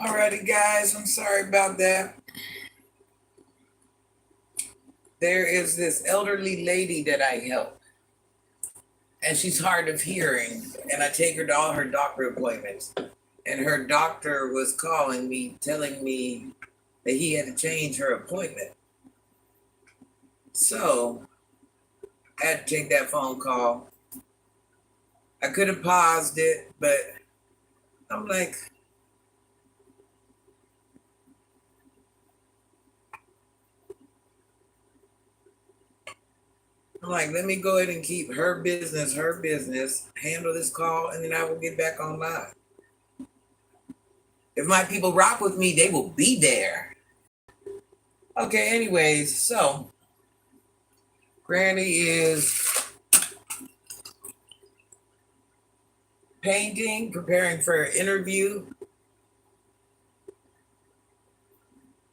Alrighty, guys, I'm sorry about that. There is this elderly lady that I help, and she's hard of hearing, and I take her to all her doctor appointments. And her doctor was calling me, telling me that he had to change her appointment. So I had to take that phone call. I could have paused it, but I'm like, let me go ahead and keep her business, handle this call, and then I will get back online. If my people rock with me, they will be there. Okay, anyways, so Granny is painting, preparing for an interview,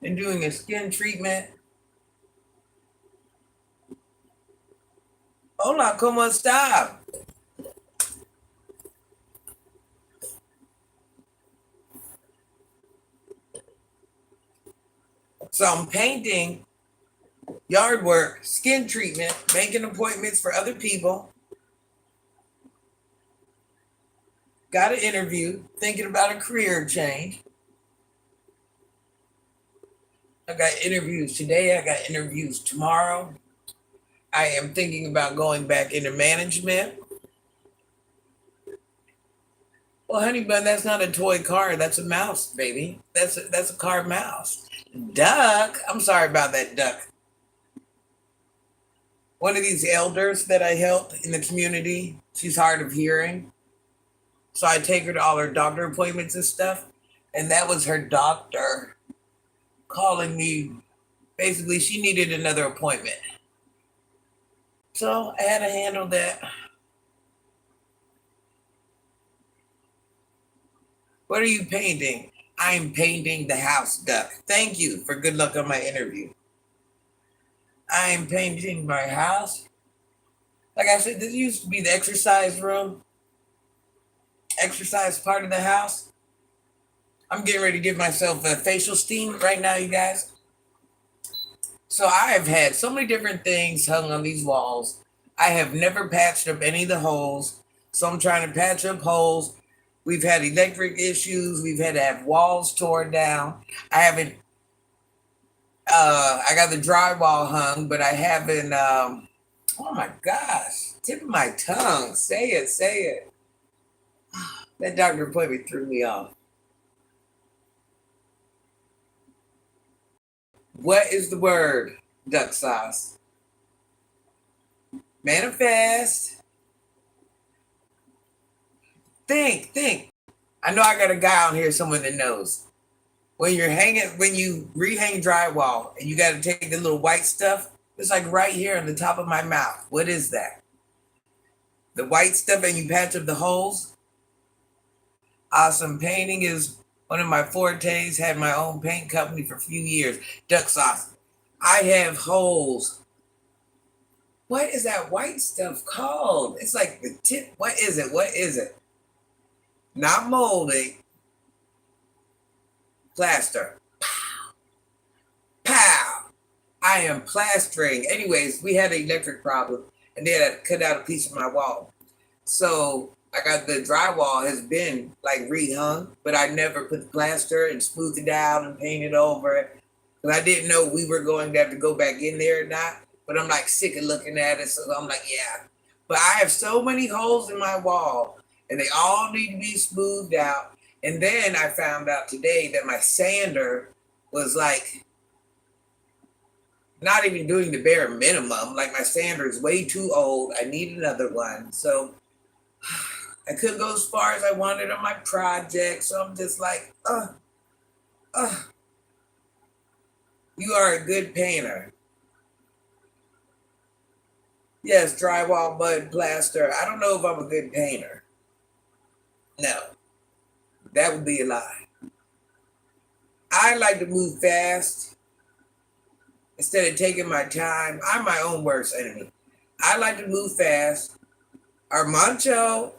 and doing a skin treatment. Hola, ¿cómo está? So I'm painting, yard work, skin treatment, making appointments for other people. Got an interview, thinking about a career change. I got interviews today. I got interviews tomorrow. I am thinking about going back into management. Well, honey bun, that's not a toy car. That's a mouse, baby. That's a car mouse. Duck. I'm sorry about that, duck. One of these elders that I help in the community, she's hard of hearing. So I take her to all her doctor appointments and stuff. And that was her doctor calling me. Basically, she needed another appointment. So I had to handle that. What are you painting? I'm painting the house, duck. Thank you for good luck on my interview. I'm painting my house. Like I said, this used to be the exercise room, exercise part of the house. I'm getting ready to give myself a facial steam right now, you guys. So I have had so many different things hung on these walls. I have never patched up any of the holes. So I'm trying to patch up holes. We've had electric issues. We've had to have walls torn down. I haven't, I got the drywall hung, but I haven't, oh my gosh, tip of my tongue. Say it. That doctor appointment threw me off. What is the word, duck sauce? Manifest. Think. I know I got a guy on here, someone that knows. When you rehang drywall and you got to take the little white stuff, it's like right here on the top of my mouth. What is that? The white stuff, and you patch up the holes. Awesome. Painting is one of my fortes. Had my own paint company for a few years. Duck sauce. I have holes. What is that white stuff called? It's like the tip. What is it? Not molding. Plaster. Pow. I am plastering. Anyways, we had an electric problem, and they had to cut out a piece of my wall. So I got the drywall has been like rehung, but I never put the plaster and smoothed it out and painted over it. Because I didn't know we were going to have to go back in there or not. But I'm like sick of looking at it. So I'm like, yeah. But I have so many holes in my wall, and they all need to be smoothed out. And then I found out today that my sander was like not even doing the bare minimum. Like my sander is way too old. I need another one. So I couldn't go as far as I wanted on my project. So I'm just like, you are a good painter. Yes, drywall, mud, plaster. I don't know if I'm a good painter. No, that would be a lie. I like to move fast instead of taking my time. I'm my own worst enemy. I like to move fast. Armancho,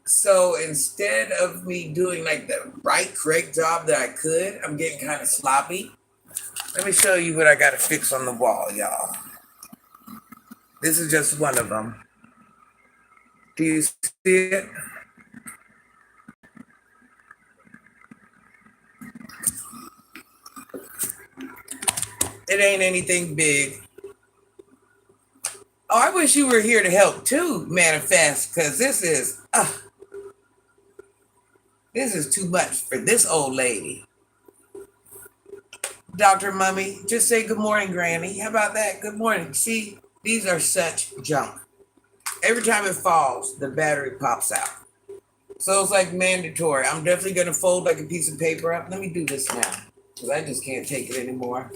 So instead of me doing like the right, correct job that I could, I'm getting kind of sloppy. Let me show you what I got to fix on the wall, y'all. This is just one of them. Do you see it? It ain't anything big. Oh, I wish you were here to help too, manifest, because this is too much for this old lady. Dr. Mummy, just say good morning, Granny. How about that? Good morning. See, these are such junk. Every time it falls, the battery pops out. So it's like mandatory. I'm definitely going to fold like a piece of paper up. Let me do this now, because I just can't take it anymore.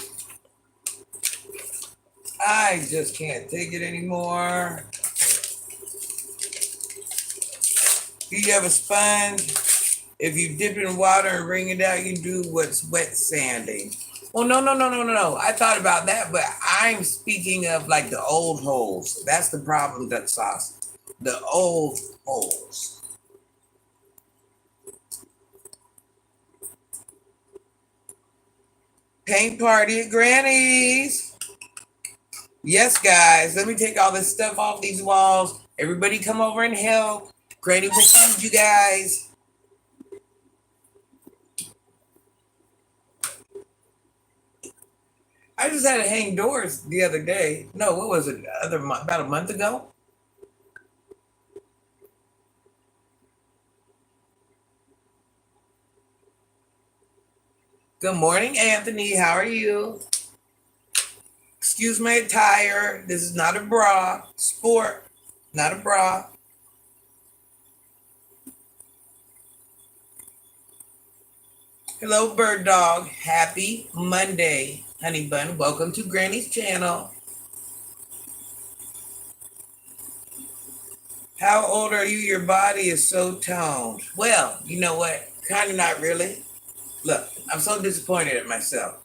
I just can't take it anymore. Do you have a sponge? If you dip it in water and wring it out, you do what's wet sanding. Well, no. I thought about that, but I'm speaking of like the old holes. That's the problem, Dutch sauce. The old holes. Paint party at Granny's. Yes, guys, let me take all this stuff off these walls. Everybody come over and help. Granny will feed you guys. I just had to hang doors the other day. No, what was it? About a month ago? Good morning, Anthony. How are you? Excuse my attire. This is not a bra. Sport, not a bra. Hello, bird dog. Happy Monday, honey bun. Welcome to Granny's channel. How old are you? Your body is so toned. Well, you know what? Kind of not really. Look, I'm so disappointed at myself.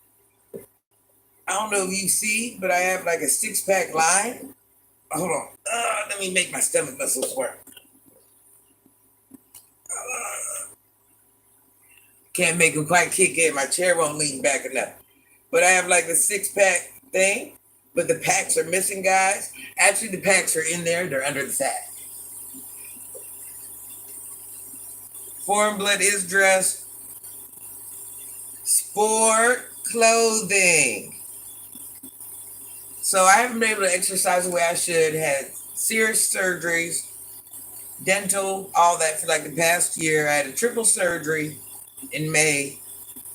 I don't know if you see, but I have like a six-pack line. Hold on. Let me make my stomach muscles work. Can't make them quite kick in. My chair won't lean back enough. But I have like a six-pack thing, but the packs are missing, guys. Actually, the packs are in there. They're under the fat. Foreign blood is dressed. Sport clothing. So I haven't been able to exercise the way I should. Had serious surgeries, dental, all that for like the past year. I had a triple surgery in May,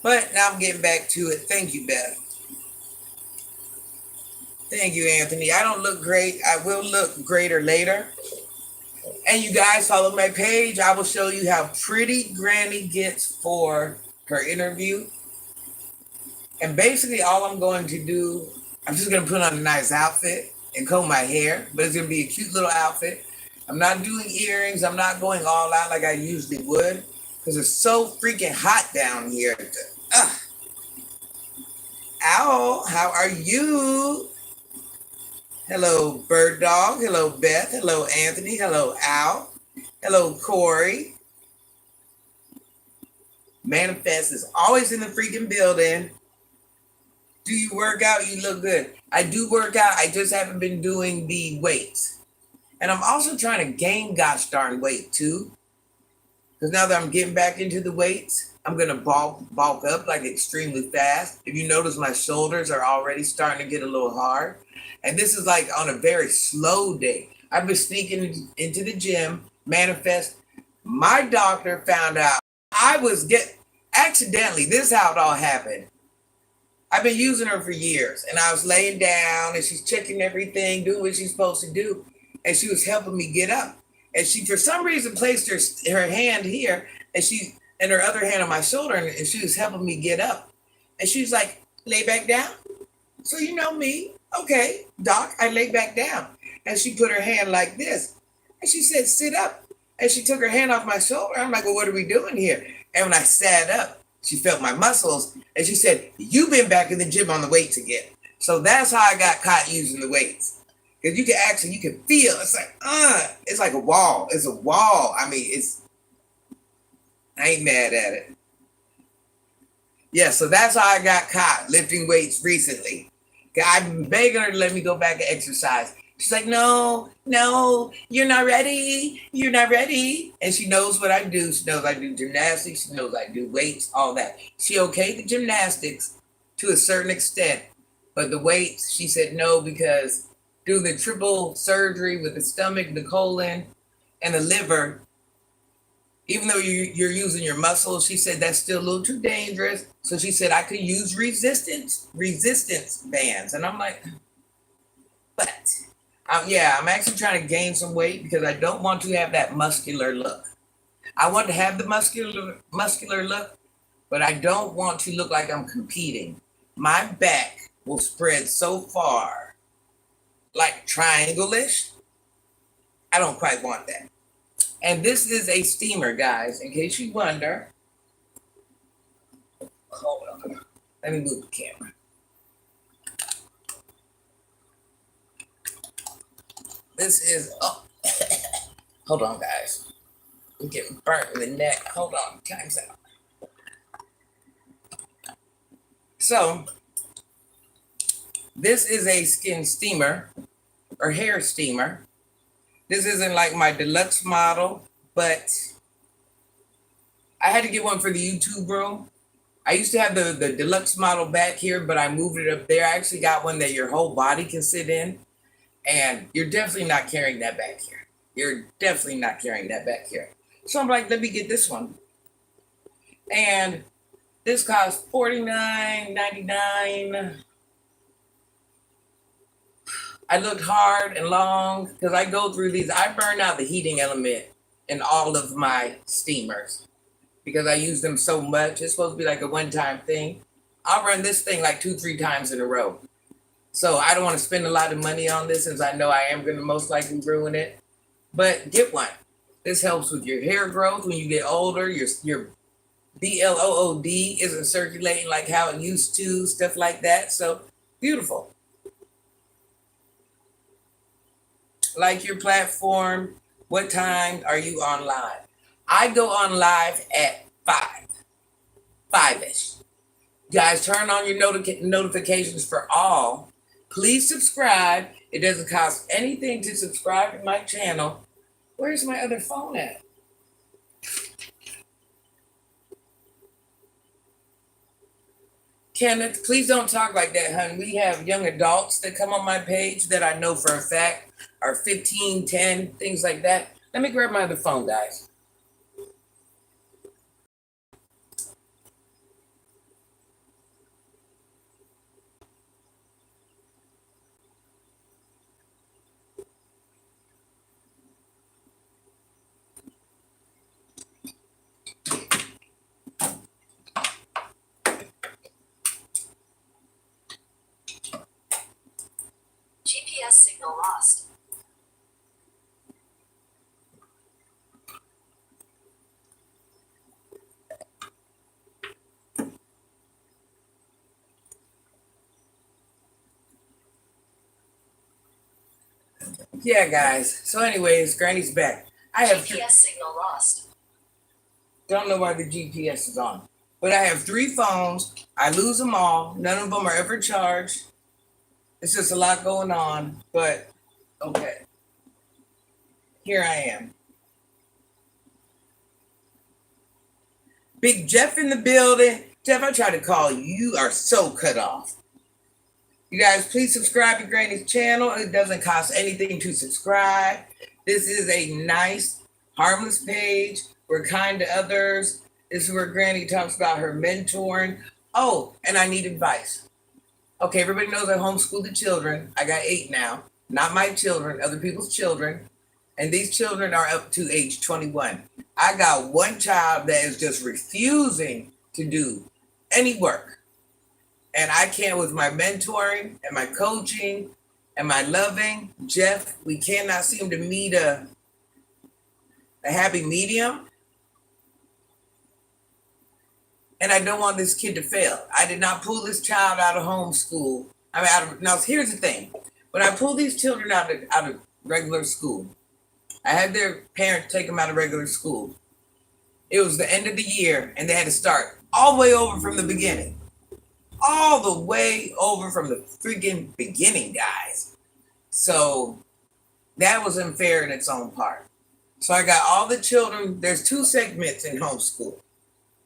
but now I'm getting back to it. Thank you, Beth. Thank you, Anthony. I don't look great. I will look greater later. And you guys follow my page. I will show you how pretty Granny gets for her interview. And basically all I'm going to do, I'm just going to put on a nice outfit and comb my hair, but it's going to be a cute little outfit. I'm not doing earrings. I'm not going all out like I usually would because it's so freaking hot down here. Owl, how are you? Hello, Bird Dog. Hello, Beth. Hello, Anthony. Hello, Al. Hello, Corey. Manifest is always in the freaking building. Do you work out? You look good. I do work out. I just haven't been doing the weights. And I'm also trying to gain gosh darn weight too. Because now that I'm getting back into the weights, I'm going to bulk up like extremely fast. If you notice, my shoulders are already starting to get a little hard. And this is like on a very slow day. I've been sneaking into the gym, manifest. My doctor found out I was accidentally, this is how it all happened. I've been using her for years, and I was laying down, and she's checking everything, doing what she's supposed to do, and she was helping me get up. And she, for some reason, placed her hand here, and her other hand on my shoulder, and she was helping me get up. And she was like, "Lay back down." So you know me, okay, doc, I lay back down, and she put her hand like this, and she said, "Sit up." And she took her hand off my shoulder. I'm like, "Well, what are we doing here?" And when I sat up, she felt my muscles, and she said, "You've been back in the gym on the weights again." So that's how I got caught using the weights. Because you can feel, it's like a wall. It's a wall. I mean, I ain't mad at it. Yeah, so that's how I got caught lifting weights recently. I've been begging her to let me go back and exercise. She's like, no, no, you're not ready. You're not ready. And she knows what I do. She knows I do gymnastics. She knows I do weights, all that. She okayed the gymnastics to a certain extent. But the weights, she said no, because doing the triple surgery with the stomach, the colon, and the liver, even though you're using your muscles, she said that's still a little too dangerous. So she said I could use resistance bands. And I'm like, but yeah, I'm actually trying to gain some weight because I don't want to have that muscular look. I want to have the muscular look, but I don't want to look like I'm competing. My back will spread so far, like triangle-ish. I don't quite want that. And this is a steamer, guys, in case you wonder. Hold on. Let me move the camera. This is, oh, hold on, guys. I'm getting burnt in the neck. Hold on, time's out. So, this is a skin steamer or hair steamer. This isn't like my deluxe model, but I had to get one for the YouTube room. I used to have the deluxe model back here, but I moved it up there. I actually got one that your whole body can sit in, and you're definitely not carrying that back here. You're definitely not carrying that back here. So I'm like, let me get this one. And this costs $49.99. I looked hard and long because I go through these. I burn out the heating element in all of my steamers because I use them so much. It's supposed to be like a one-time thing. I'll run this thing like 2-3 times in a row. So I don't want to spend a lot of money on this since I know I am going to most likely ruin it. But get one. This helps with your hair growth when you get older. Your blood isn't circulating like how it used to, stuff like that. So beautiful. Like your platform, what time are you on live? I go on live at 5-ish. Guys, turn on your notifications for all. Please subscribe. It doesn't cost anything to subscribe to my channel. Where's my other phone at? Kenneth, please don't talk like that, hun. We have young adults that come on my page that I know for a fact are 15, 10, things like that. Let me grab my other phone, guys. GPS signal lost. Yeah, guys. So anyways, Granny's back. I have GPS signal lost. Don't know why the GPS is on. But I have 3 phones. I lose them all. None of them are ever charged. It's just a lot going on. But okay. Here I am. Big Jeff in the building. Jeff, I tried to call you. You are so cut off. You guys, please subscribe to Granny's channel. It doesn't cost anything to subscribe. This is a nice, harmless page. We're kind to others. This is where Granny talks about her mentoring. Oh, and I need advice. Okay, everybody knows I homeschool the children. I got 8 now. Not my children, other people's children. And these children are up to age 21. I got one child that is just refusing to do any work. And I can't, with my mentoring and my coaching and my loving, Jeff, we cannot seem to meet a happy medium. And I don't want this kid to fail. I did not pull this child out of homeschool. Now, here's the thing. When I pull these children out of regular school, I had their parents take them out of regular school. It was the end of the year, and they had to start all the way over from the beginning. All the way over from the freaking beginning, guys. So that was unfair in its own part. So I got all the children. There's two segments in homeschool.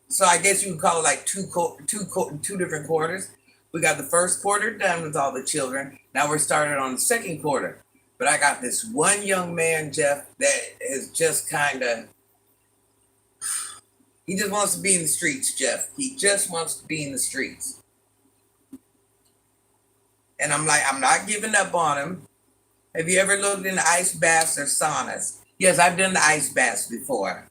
So I guess you would call it like two different quarters. We got the first quarter done with all the children. Now we're started on the second quarter. But I got this one young man, Jeff, that is just kind of, he just wants to be in the streets, Jeff. He just wants to be in the streets. And I'm like, I'm not giving up on him. Have you ever looked into ice baths or saunas? Yes, I've done the ice baths before.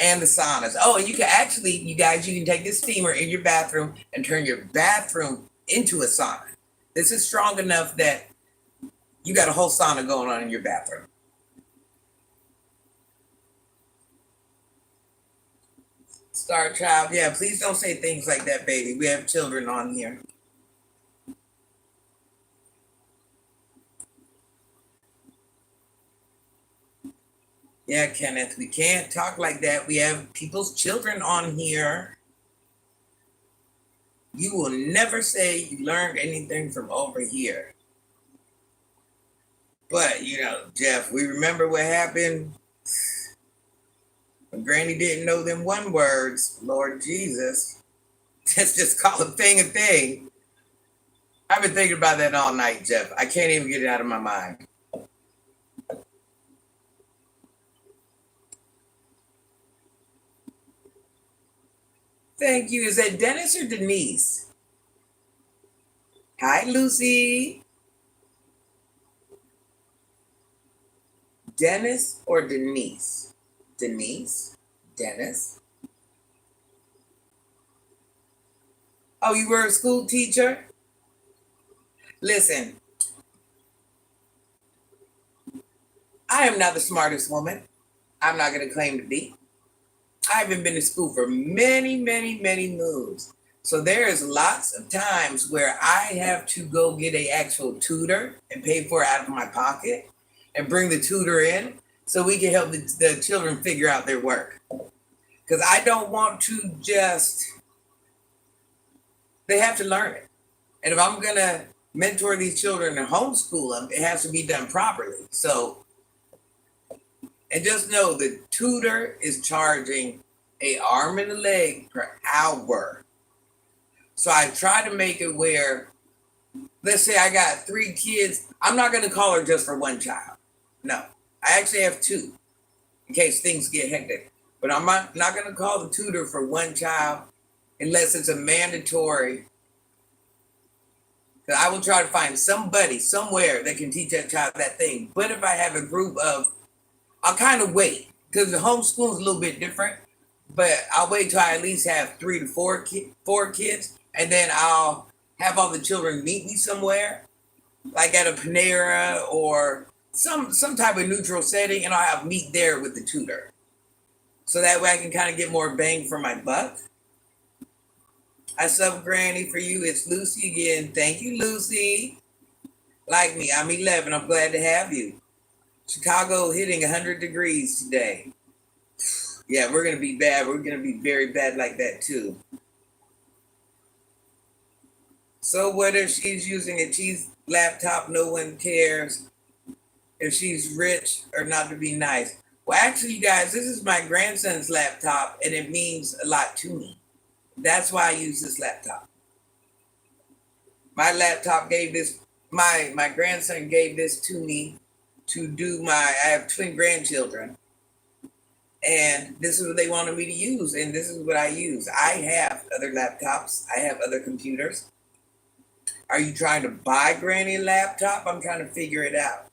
And the saunas. Oh, and you can actually, you guys, you can take this steamer in your bathroom and turn your bathroom into a sauna. This is strong enough that you got a whole sauna going on in your bathroom. Star Child, yeah, please don't say things like that, baby. We have children on here. Yeah, Kenneth, we can't talk like that. We have people's children on here. You will never say you learned anything from over here. But, you know, Jeff, we remember what happened when Granny didn't know them one words. Lord Jesus. Let's just call a thing a thing. I've been thinking about that all night, Jeff. I can't even get it out of my mind. Thank you. Is that Dennis or Denise? Hi, Lucy. Dennis or Denise? Denise? Dennis? Oh, you were a school teacher? Listen, I am not the smartest woman. I'm not going to claim to be. I haven't been to school for many, many, many moons. So there's lots of times where I have to go get an actual tutor and pay for it out of my pocket and bring the tutor in so we can help the children figure out their work. Because I don't want to just, they have to learn it. And if I'm going to mentor these children and homeschool them, it has to be done properly. So, and just know the tutor is charging an arm and a leg per hour. So I try to make it where, let's say I got 3 kids. I'm not going to call her just for one child. No, I actually have 2 in case things get hectic. But I'm not going to call the tutor for one child unless it's a mandatory. Because I will try to find somebody somewhere that can teach that child that thing. But if I have a group of, I'll kind of wait because the homeschool is a little bit different. But I'll wait till I at least have 3 to 4 kids, and then I'll have all the children meet me somewhere, like at a Panera or some type of neutral setting, and I'll have meet there with the tutor. So that way I can kind of get more bang for my buck. I sub Granny for you. It's Lucy again. Thank you, Lucy. Like me, I'm 11. I'm glad to have you. Chicago hitting 100 degrees today. Yeah, we're going to be bad. We're going to be very bad like that too. So what if she's using a cheese laptop? No one cares if she's rich or not to be nice. Well, actually, you guys, this is my grandson's laptop, and it means a lot to me. That's why I use this laptop. My laptop gave this, my grandson gave this to me to do I have twin grandchildren. And this is what they wanted me to use, and this is what I use. I have other laptops. I have other computers. Are you trying to buy Granny a laptop? I'm trying to figure it out.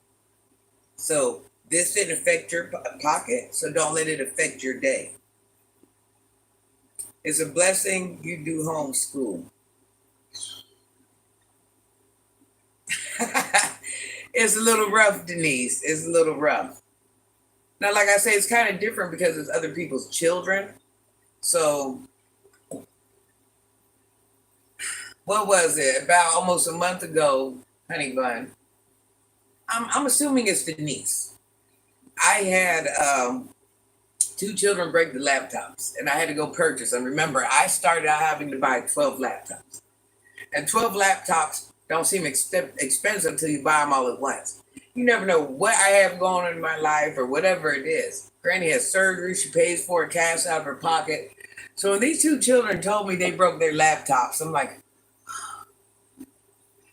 So this didn't affect your pocket, so don't let it affect your day. It's a blessing you do homeschool. It's a little rough, Denise. It's a little rough. Now, like I say, it's kind of different because it's other people's children. So, what was it? About almost a month ago, honey bun. I'm assuming it's Denise. I had two children break the laptops, and I had to go purchase them. Remember, I started out having to buy 12 laptops, and 12 laptops don't seem expensive until you buy them all at once. You never know what I have going on in my life or whatever it is. Granny has surgery; she pays for it, cash out of her pocket. So when these two children told me they broke their laptops, I'm like,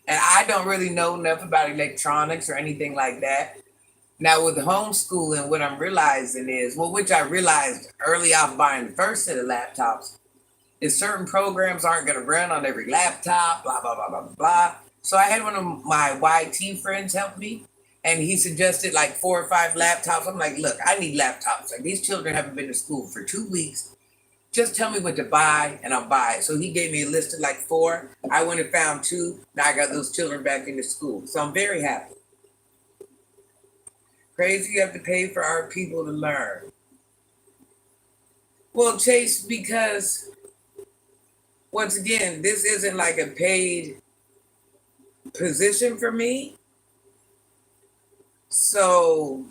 and I don't really know enough about electronics or anything like that. Now with homeschooling, what I'm realizing is, well, which I realized early off buying the first set of laptops, is certain programs aren't going to run on every laptop, blah, blah, blah, blah, blah. So I had one of my YT friends help me, and he suggested like 4 or 5 laptops. I'm like, look, I need laptops. Like these children haven't been to school for 2 weeks. Just tell me what to buy and I'll buy it. So he gave me a list of like 4. I went and found 2. Now I got those children back into school. So I'm very happy. Crazy you have to pay for our people to learn. Well, Chase, because once again, this isn't like a paid position for me. So,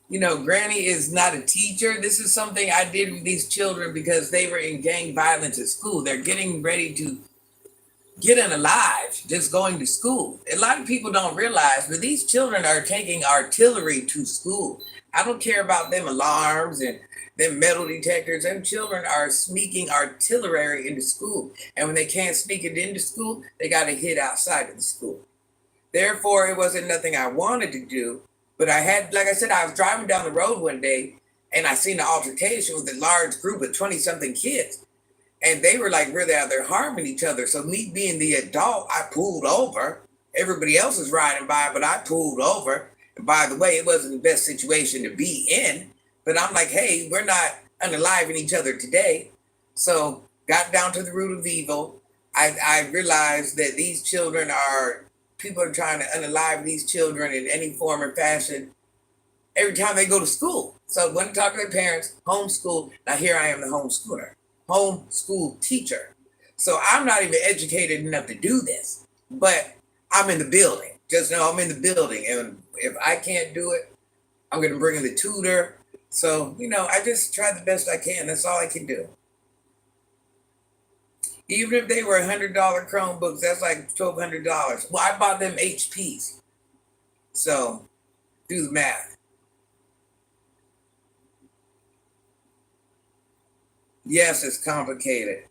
Granny is not a teacher. This is something I did with these children because they were in gang violence at school. They're getting ready to get unalive just going to school. A lot of people don't realize, but these children are taking artillery to school. I don't care about them alarms and them metal detectors. Them children are sneaking artillery into school. And when they can't sneak it into school, they got to hit outside of the school. Therefore, it wasn't nothing I wanted to do. But I had, like I said, I was driving down the road one day and I seen an altercation with a large group of 20-something kids. And they were like really out there harming each other. So me being the adult, I pulled over. Everybody else was riding by, but I pulled over. And by the way, it wasn't the best situation to be in. But I'm like, hey, we're not unaliving each other today. So got down to the root of evil. I realized that these children people are trying to unalive these children in any form or fashion every time they go to school. So when I talk to their parents, homeschool. Now here I am, the homeschooler. Homeschool teacher. So I'm not even educated enough to do this, but I'm in the building. Just know I'm in the building. And if I can't do it, I'm going to bring in the tutor. So, I just try the best I can. That's all I can do. Even if they were $100 Chromebooks, that's like $1,200. Well, I bought them HPs. So do the math. Yes, it's complicated.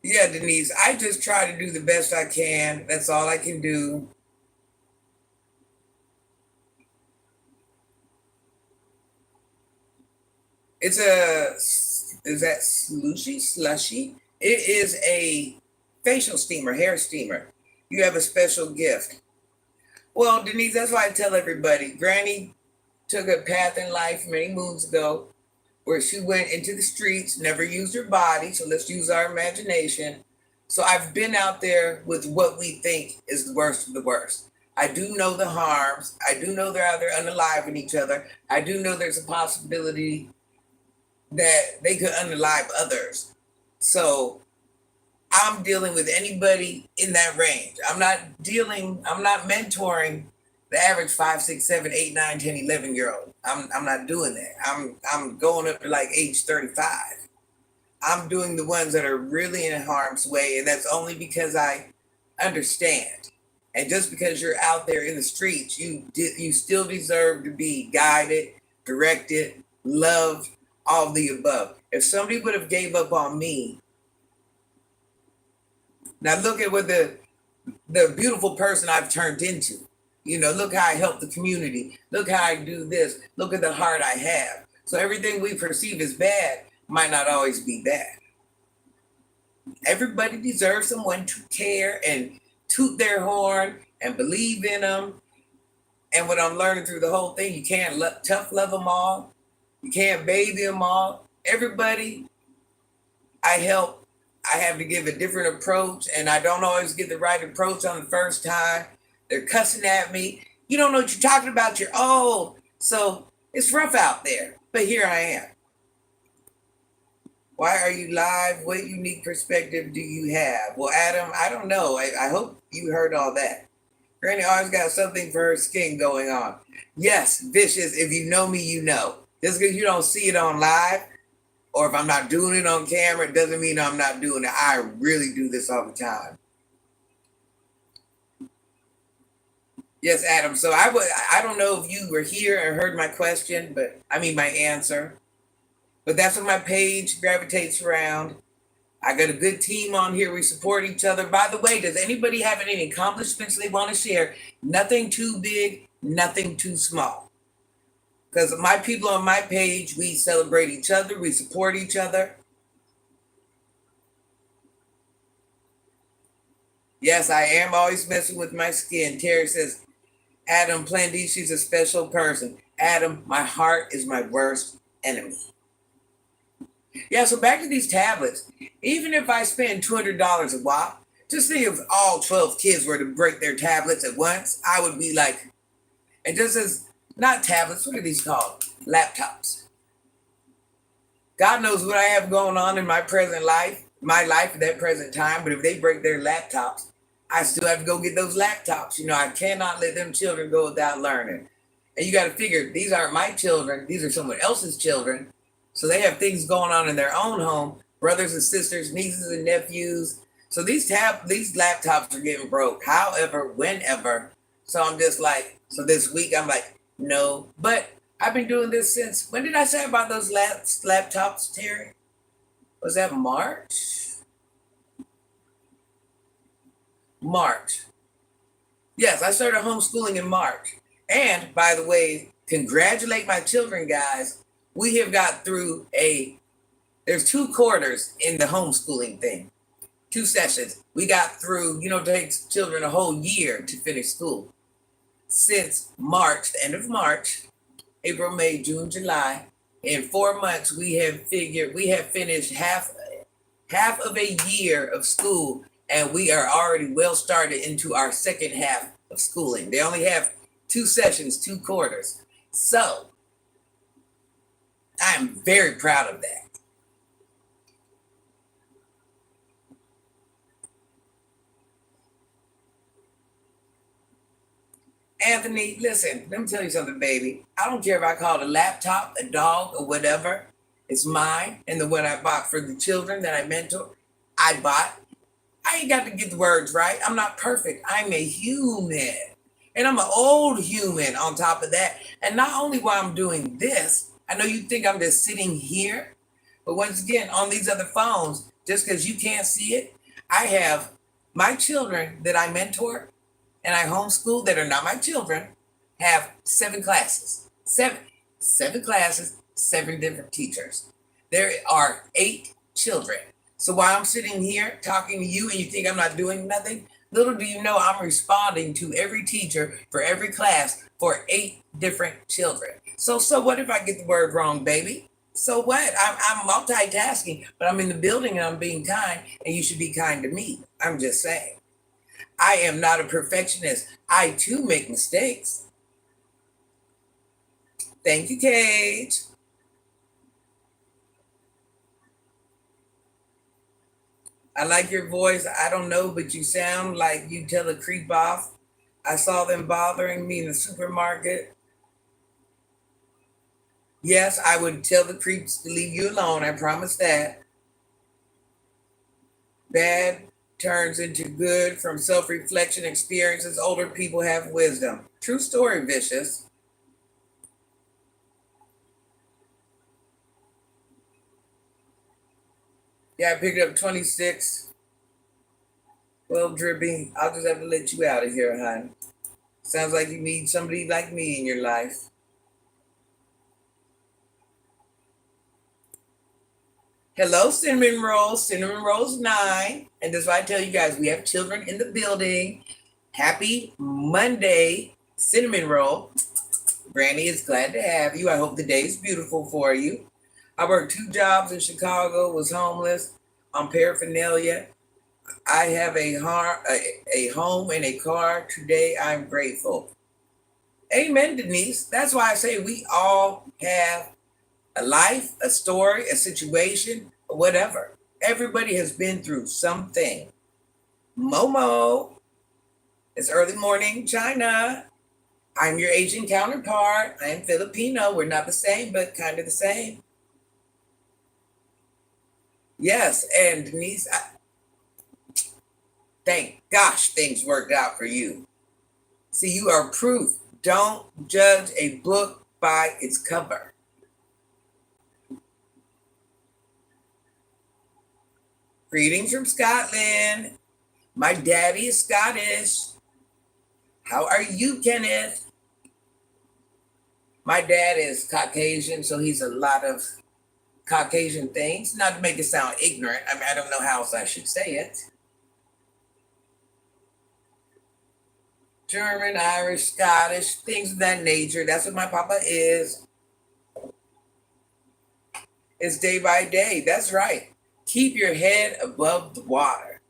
Yeah, Denise, I just try to do the best I can. That's all I can do. Is that slushy? It is a facial steamer, hair steamer. You have a special gift. Well, Denise, that's why I tell everybody. Granny took a path in life many moons ago where she went into the streets, never used her body. So let's use our imagination. So I've been out there with what we think is the worst of the worst. I do know the harms. I do know they're out there unaliving each other. I do know there's a possibility that they could unalive others. So I'm dealing with anybody in that range. I'm not mentoring the average 5, 6, 7, 8, 9, 10, 11-year-old. I'm not doing that. I'm going up to like age 35. I'm doing the ones that are really in harm's way, and that's only because I understand. And just because you're out there in the streets, you still deserve to be guided, directed, loved, all of the above. If somebody would have gave up on me, now look at what the beautiful person I've turned into. Look how I help the community. Look how I do this. Look at the heart I have. So everything we perceive as bad might not always be bad. Everybody deserves someone to care and toot their horn and believe in them. And what I'm learning through the whole thing, you can't tough love them all. You can't baby them all. Everybody I help, I have to give a different approach, and I don't always get the right approach on the first time. They're cussing at me. You don't know what you're talking about. You're old. So it's rough out there. But here I am. Why are you live? What unique perspective do you have? Well, Adam, I don't know. I hope you heard all that. Granny always got something for her skin going on. Yes, vicious. If you know me, you know. Just because you don't see it on live, or if I'm not doing it on camera, it doesn't mean I'm not doing it. I really do this all the time. Yes, Adam. So I don't know if you were here and heard my question, but I mean my answer. But that's what my page gravitates around. I got a good team on here. We support each other. By the way, does anybody have any accomplishments they want to share? Nothing too big, nothing too small. Because my people on my page, we celebrate each other, we support each other. Yes, I am always messing with my skin. Terry says, Adam Plenty, she's a special person. Adam, my heart is my worst enemy. Yeah, so back to these tablets. Even if I spend $200 a while, just think if all 12 kids were to break their tablets at once, I would be like, and just as, not tablets, what are these called? Laptops. God knows what I have going on in my present life, my life at that present time, but if they break their laptops, I still have to go get those laptops. You know, I cannot let them children go without learning. And you got to figure, these aren't my children, these are someone else's children. So they have things going on in their own home, brothers and sisters, nieces and nephews. So these laptops are getting broke, however, whenever. So I'm just like, so this week I'm like, no. But I've been doing this since, when did I say about those laptops, Terry? Was that March? March. Yes, I started homeschooling in March. And by the way, congratulate my children, guys. We have got through there's 2 quarters in the homeschooling thing, 2 sessions. We got through, it takes children a whole year to finish school. Since March, the end of March, April, May, June, July, in 4 months, we have finished half of a year of school, and we are already well started into our second half of schooling. They only have 2 sessions, 2 quarters. So I am very proud of that. Anthony, listen, let me tell you something, baby. I don't care if I call it a laptop, a dog, or whatever. It's mine. And the one I bought for the children that I mentor, I bought. I ain't got to get the words right. I'm not perfect. I'm a human. And I'm an old human on top of that. And not only while I'm doing this, I know you think I'm just sitting here, but once again, on these other phones, just because you can't see it, I have my children that I mentor and I homeschool that are not my children, have 7 classes. Seven classes, 7 different teachers. There are 8 children. So while I'm sitting here talking to you and you think I'm not doing nothing, little do you know I'm responding to every teacher for every class for 8 different children. So what if I get the word wrong, baby? So what? I'm multitasking, but I'm in the building and I'm being kind, and you should be kind to me. I'm just saying. I am not a perfectionist. I too make mistakes. Thank you, Cage. I like your voice. I don't know, but you sound like you tell a creep off. I saw them bothering me in the supermarket. Yes, I would tell the creeps to leave you alone. I promise that. Bad turns into good from self-reflection experiences. Older people have wisdom. True story, Vicious. Yeah, I picked up 26. Well, Drippy, I'll just have to let you out of here, hon. Sounds like you need somebody like me in your life. Hello, Cinnamon Rolls. Cinnamon Rolls 9. And that's why I tell you guys, we have children in the building. Happy Monday, Cinnamon Roll. Granny is glad to have you. I hope the day is beautiful for you. I worked 2 jobs in Chicago, was homeless on paraphernalia. I have a home and a car. Today, I'm grateful. Amen, Denise. That's why I say we all have a life, a story, a situation, or whatever. Everybody has been through something. Momo. It's early morning, China. I'm your Asian counterpart. I am Filipino. We're not the same, but kind of the same. Yes, and Denise, thank gosh things worked out for you. See, you are proof. Don't judge a book by its cover. Greetings from Scotland. My daddy is Scottish. How are you, Kenneth? My dad is Caucasian, so he's a lot of Caucasian things. Not to make it sound ignorant. I mean, I don't know how else I should say it. German, Irish, Scottish, things of that nature. That's what my papa is. It's day by day. That's right. Keep your head above the water.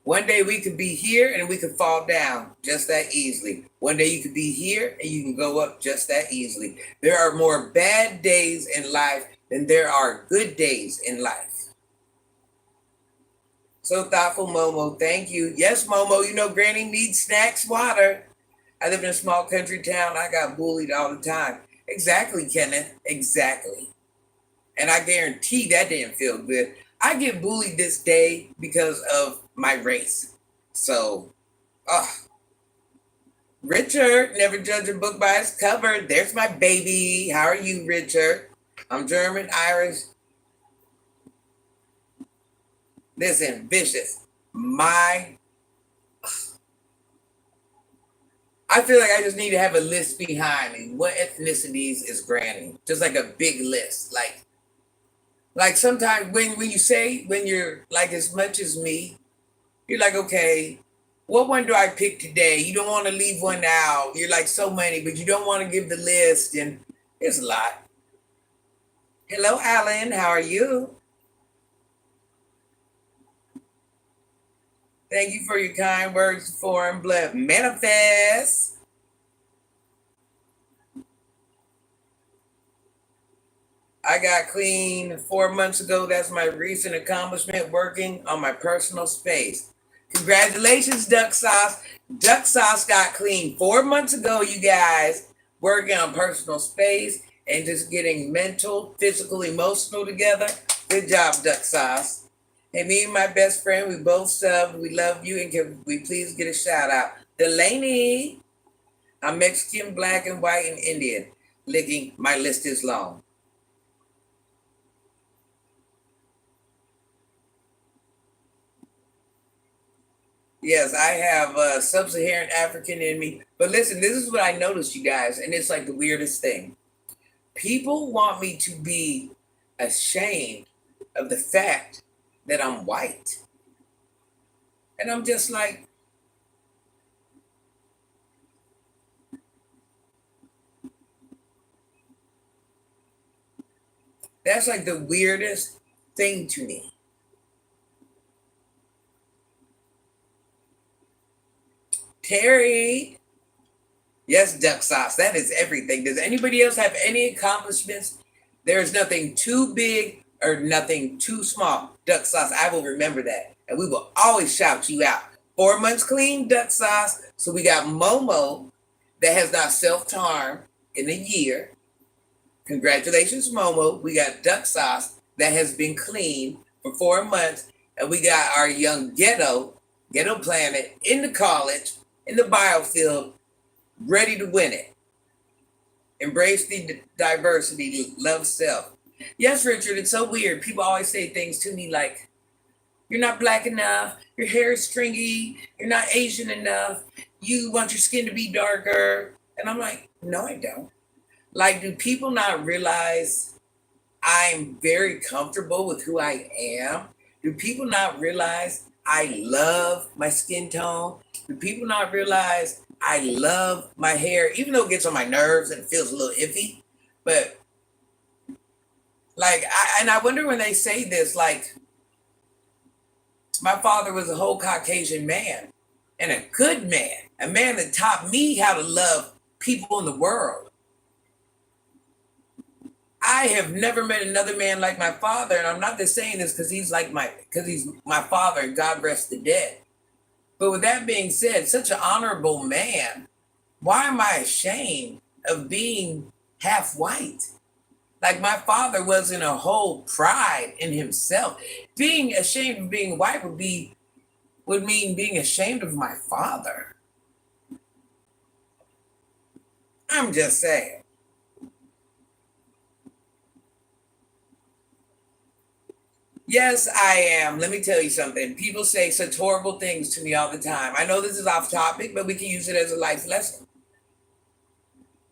One day we could be here and we could fall down just that easily. One day you could be here and you can go up just that easily. There are more bad days in life than there are good days in life. So thoughtful, Momo. Thank you. Yes, Momo, you know Granny needs snacks, water. I live in a small country town. I got bullied all the time. Exactly, Kenneth. Exactly. And I guarantee that didn't feel good. I get bullied this day because of my race. So, Richard, never judge a book by its cover. There's my baby. How are you, Richard? I'm German, Irish. Listen, vicious. I feel like I just need to have a list behind me. What ethnicities is Granny? Just like a big list. Like sometimes when you say when you're like as much as me, you're like, okay, what one do I pick today? You don't want to leave one out. You're like so many, but you don't want to give the list, and it's a lot. Hello, Alan. How are you? Thank you for your kind words, foreign blood. Manifest. I got clean 4 months ago. That's my recent accomplishment, working on my personal space. Congratulations, Duck Sauce. Duck Sauce got clean 4 months ago, you guys, working on personal space and just getting mental, physical, emotional together. Good job, Duck Sauce. Hey, me and my best friend, we both sub. We love you, and can we please get a shout out? Delaney. I'm Mexican, black, and white, and Indian. Licking, my list is long. Yes, I have sub-Saharan African in me. But listen, this is what I noticed, you guys, and it's like the weirdest thing. People want me to be ashamed of the fact that I'm white. And I'm just like, that's like the weirdest thing to me. Terry. Yes, Duck Sauce. That is everything. Does anybody else have any accomplishments? There is nothing too big or nothing too small. Duck Sauce, I will remember that. And we will always shout you out. 4 months clean, Duck Sauce. So we got Momo that has not self-harmed in a year. Congratulations, Momo. We got Duck Sauce that has been clean for 4 months. And we got our young Ghetto Planet in the college, in the biofield, ready to win it. Embrace the diversity, love self. Yes, Richard, it's so weird. People always say things to me like, you're not black enough, your hair is stringy, you're not Asian enough, you want your skin to be darker. And I'm like, no, I don't. Like, do people not realize I'm very comfortable with who I am? Do people not realize I love my skin tone? Do people not realize I love my hair, even though it gets on my nerves and it feels a little iffy? But like, I wonder when they say this, like, my father was a whole Caucasian man and a good man, a man that taught me how to love people in the world. I have never met another man like my father, and I'm not just saying this because he's my father, and God rest the dead. But with that being said, such an honorable man, why am I ashamed of being half white? Like my father wasn't a whole pride in himself. Being ashamed of being white would mean being ashamed of my father. I'm just saying. Yes, I am. Let me tell you something. People say such horrible things to me all the time. I know this is off topic, but we can use it as a life lesson.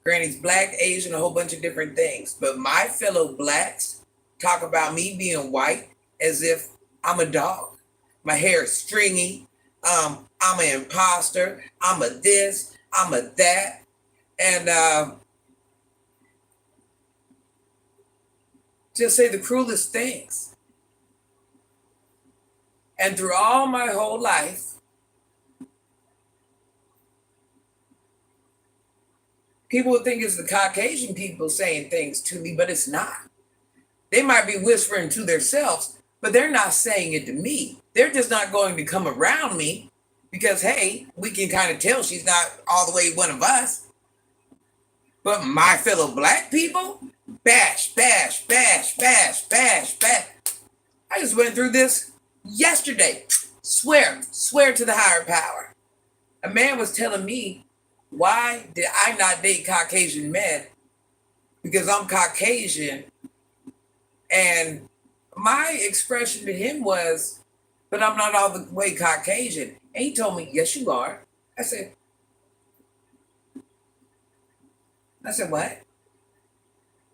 Granny's black, Asian, a whole bunch of different things. But my fellow blacks talk about me being white as if I'm a dog. My hair is stringy. I'm an imposter. I'm a this. I'm a that. And just say the cruelest things. And through all my whole life, people would think it's the Caucasian people saying things to me, but it's not. They might be whispering to themselves, but they're not saying it to me. They're just not going to come around me because, hey, we can kind of tell she's not all the way one of us. But my fellow black people, bash, bash, bash, bash, bash, bash. I just went through this yesterday. Swear to the higher power. A man was telling me, why did I not date Caucasian men? Because I'm Caucasian. And my expression to him was, but I'm not all the way Caucasian. And he told me, yes, you are. I said, what?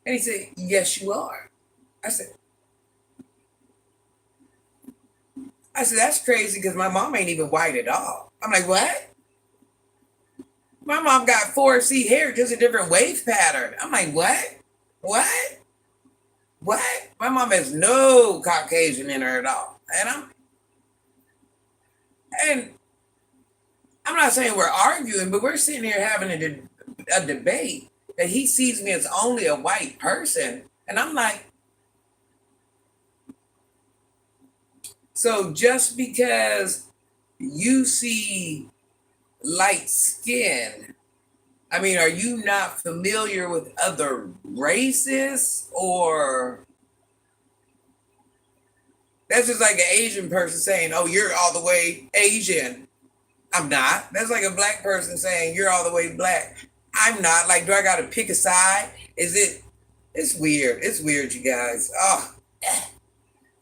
And he said, yes, you are. I said, that's crazy because my mom ain't even white at all. I'm like, what? My mom got 4C hair, just a different wave pattern. I'm like, what? What? My mom has no Caucasian in her at all. And I'm not saying we're arguing, but we're sitting here having a debate that he sees me as only a white person. And I'm like, so just because you see light skin, I mean, are you not familiar with other races? Or that's just like an Asian person saying, oh, you're all the way Asian. I'm not. That's like a black person saying you're all the way black. I'm not. Like, do I got to pick a side? It's weird. It's weird, you guys. Oh,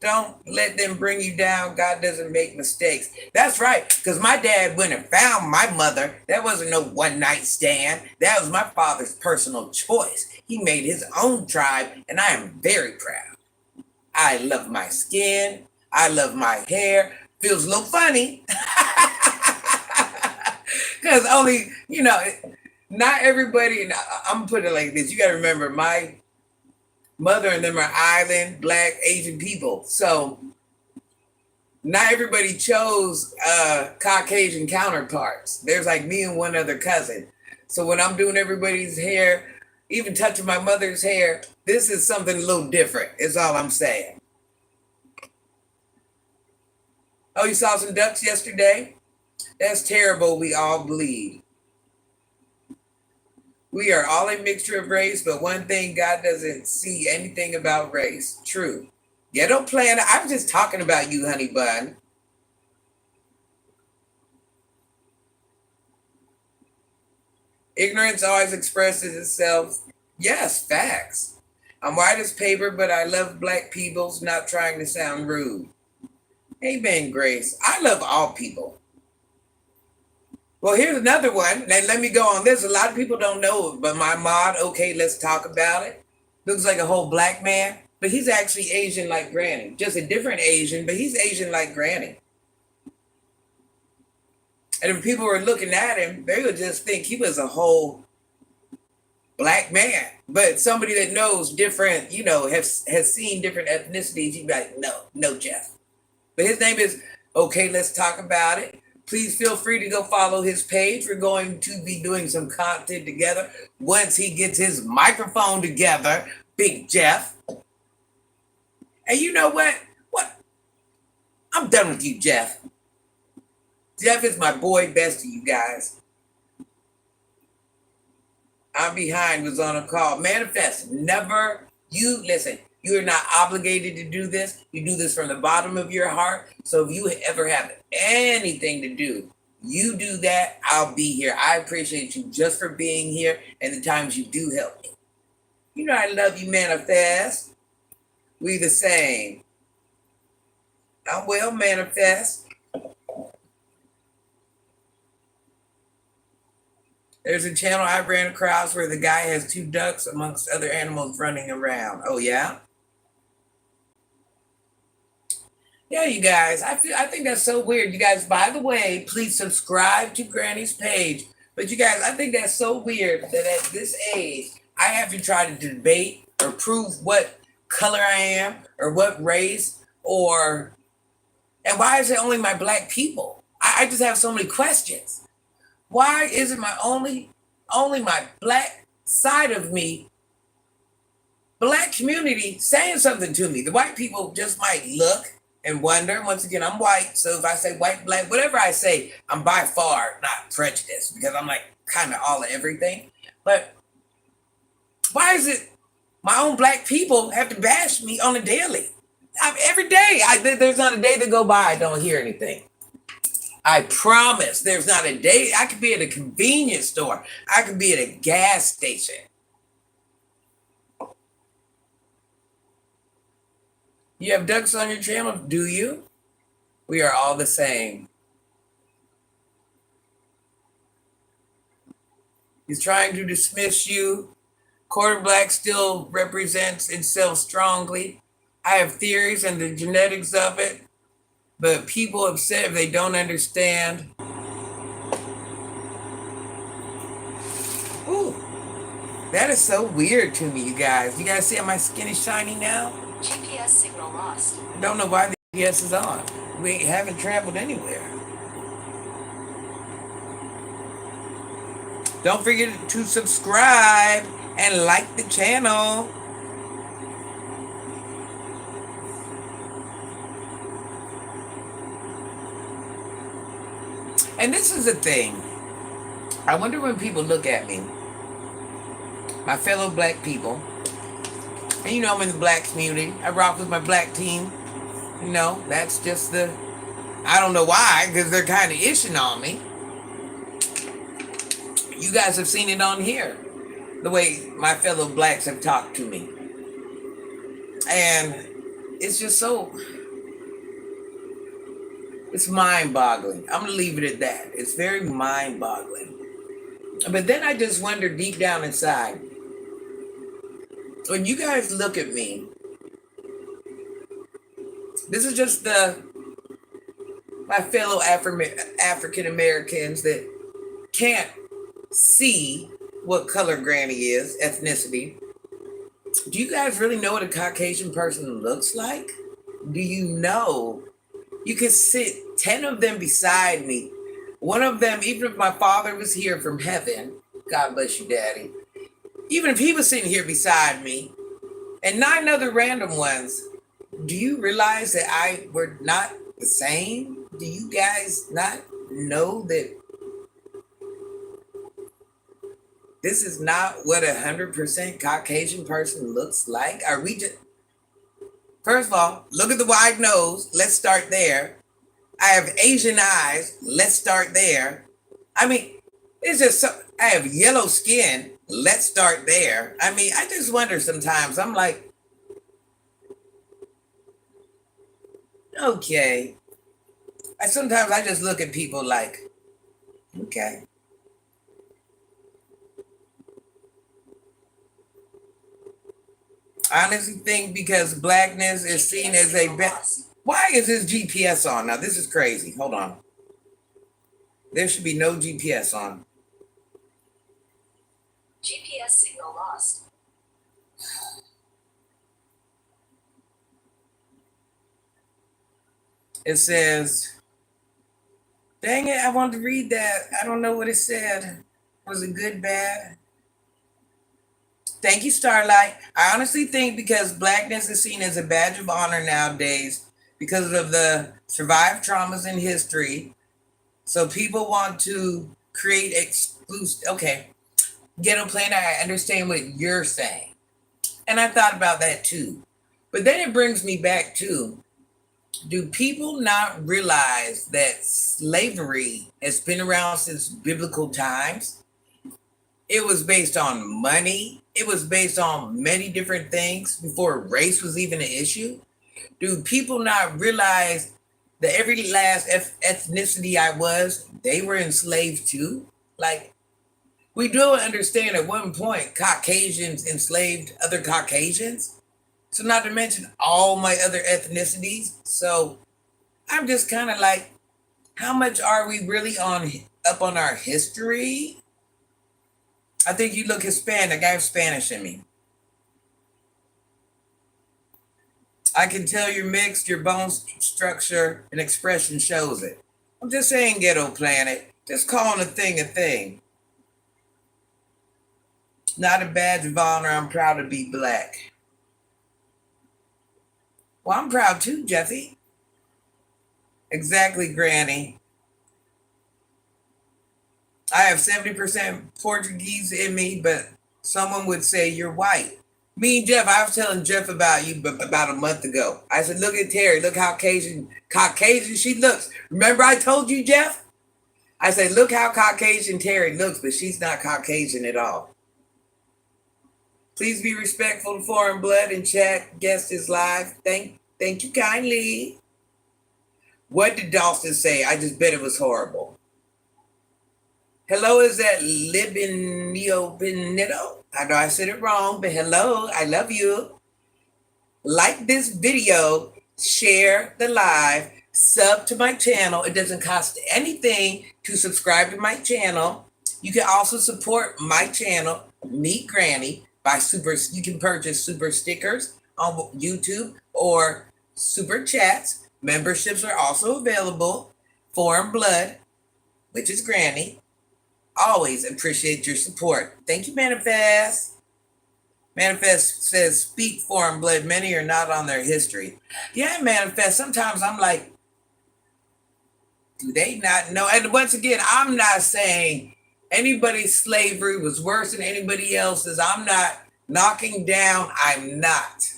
don't let them bring you down. God doesn't make mistakes. That's right. Because my dad went and found my mother. That wasn't no one night stand. That was my father's personal choice. He made his own tribe, and I am very proud. I love my skin. I love my hair. Feels a little funny. Because only, not everybody, and I'm going to put it like this. You got to remember, my mother and them are island, black, Asian people. So not everybody chose Caucasian counterparts. There's like me and one other cousin. So when I'm doing everybody's hair, even touching my mother's hair, this is something a little different, is all I'm saying. Oh, you saw some ducks yesterday? That's terrible. We all bleed. We are all a mixture of race, but one thing, God doesn't see anything about race. True. Ghetto planner, I'm just talking about you, honey bun. Ignorance always expresses itself. Yes, facts. I'm white as paper, but I love black peoples, not trying to sound rude. Amen, Grace. I love all people. Well, here's another one. Now, let me go on this. A lot of people don't know, but my mod, okay, let's talk about it. Looks like a whole black man, but he's actually Asian like Granny. Just a different Asian, but he's Asian like Granny. And if people were looking at him, they would just think he was a whole black man. But somebody that knows different, has seen different ethnicities, you'd be like, no, Jeff. But his name is, okay, let's talk about it. Please feel free to go follow his page. We're going to be doing some content together once he gets his microphone together, Big Jeff. And you know what? I'm done with you, Jeff. Jeff is my boy bestie, you guys. I'm behind was on a call. Manifest. Never, you listen, you are not obligated to do this. You do this from the bottom of your heart. So if you ever have anything to do, you do that, I'll be here. I appreciate you just for being here and the times you do help me. You know I love you, Manifest. We the same. I'm well, Manifest. There's a channel I ran across where the guy has 2 ducks amongst other animals running around. Oh yeah? Yeah, you guys. I think that's so weird. You guys, by the way, please subscribe to Granny's page. But you guys, I think that's so weird that at this age, I have to try to debate or prove what color I am or what race and why is it only my black people? I just have so many questions. Why is it only my black side of me, black community saying something to me? The white people just might look and wonder. Once again, I'm white, so if I say white, black, whatever I say, I'm by far not prejudiced because I'm like kind of all of everything. But why is it my own black people have to bash me on a daily? Every day, there's not a day that go by I don't hear anything. I promise there's not a day. I could be at a convenience store. I could be at a gas station. You have ducks on your channel, do you? We are all the same. He's trying to dismiss you. Quarter black still represents itself strongly. I have theories and the genetics of it. But people upset if they don't understand. Ooh, that is so weird to me, you guys. You guys see how my skin is shiny now? GPS signal lost. I don't know why the GPS is on. We haven't traveled anywhere. Don't forget to subscribe and like the channel. And this is the thing. I wonder when people look at me, my fellow black people, and you know I'm in the black community. I rock with my black team. You know, that's just I don't know why, because they're kind of ishing on me. You guys have seen it on here, the way my fellow blacks have talked to me. And it's just it's mind-boggling. I'm going to leave it at that. It's very mind-boggling. But then I just wonder deep down inside, when you guys look at me, this is just my fellow African Americans that can't see what color Granny is, ethnicity. Do you guys really know what a Caucasian person looks like? Do you know? You could sit 10 of them beside me. One of them, even if my father was here from heaven, God bless you, Daddy, even if he was sitting here beside me, and 9 other random ones, do you realize that we're not the same? Do you guys not know that this is not what 100% Caucasian person looks like? Are we just... First of all, look at the wide nose. Let's start there. I have Asian eyes. Let's start there. I mean, it's just so... I have yellow skin. Let's start there. I mean, I just wonder sometimes. I'm like, okay. Sometimes I just look at people like, okay. I honestly think because blackness is seen as a why is this GPS on? Now this is crazy. Hold on. There should be no GPS on. GPS signal lost. It says, dang it, I wanted to read that. I don't know what it said. Was it good, bad? Thank you, Starlight. I honestly think because blackness is seen as a badge of honor nowadays, because of the survived traumas in history, So people want to create exclusive. Okay, ghetto planner, I understand what you're saying. And I thought about that too. But then it brings me back to, do people not realize that slavery has been around since biblical times? It was based on money. It was based on many different things before race was even an issue. Do people not realize that every last ethnicity I was, they were enslaved too? Like, we do understand at one point Caucasians enslaved other Caucasians. So, not to mention all my other ethnicities. So, I'm just kind of like, how much are we really on up on our history? I think you look Hispanic. I have Spanish in me. I can tell you're mixed. Your bone structure and expression shows it. I'm just saying, ghetto planet. Just calling a thing a thing. Not a badge of honor. I'm proud to be black. Well, I'm proud too, Jeffy. Exactly, Granny. I have 70% Portuguese in me, but someone would say you're white. Me and Jeff, I was telling Jeff about you about a month ago. I said, look at Terry, look how Caucasian she looks. Remember I told you, Jeff? I said, look how Caucasian Terry looks, but she's not Caucasian at all. Please be respectful to foreign blood and chat. Guest is live. Thank you kindly. What did Dawson say? I just bet it was horrible. Hello, is that Libinio Benito? I know I said it wrong, but hello, I love you. Like this video, share the live, sub to my channel. It doesn't cost anything to subscribe to my channel. You can also support my channel, Meet Granny, by you can purchase super stickers on YouTube or super chats. Memberships are also available. Foreign Blood, which is Granny. Always appreciate your support. Thank you, Manifest. Manifest says, speak foreign blood. Many are not on their history. Yeah, Manifest. Sometimes I'm like, do they not know? And once again, I'm not saying anybody's slavery was worse than anybody else's. I'm not knocking down. I'm not.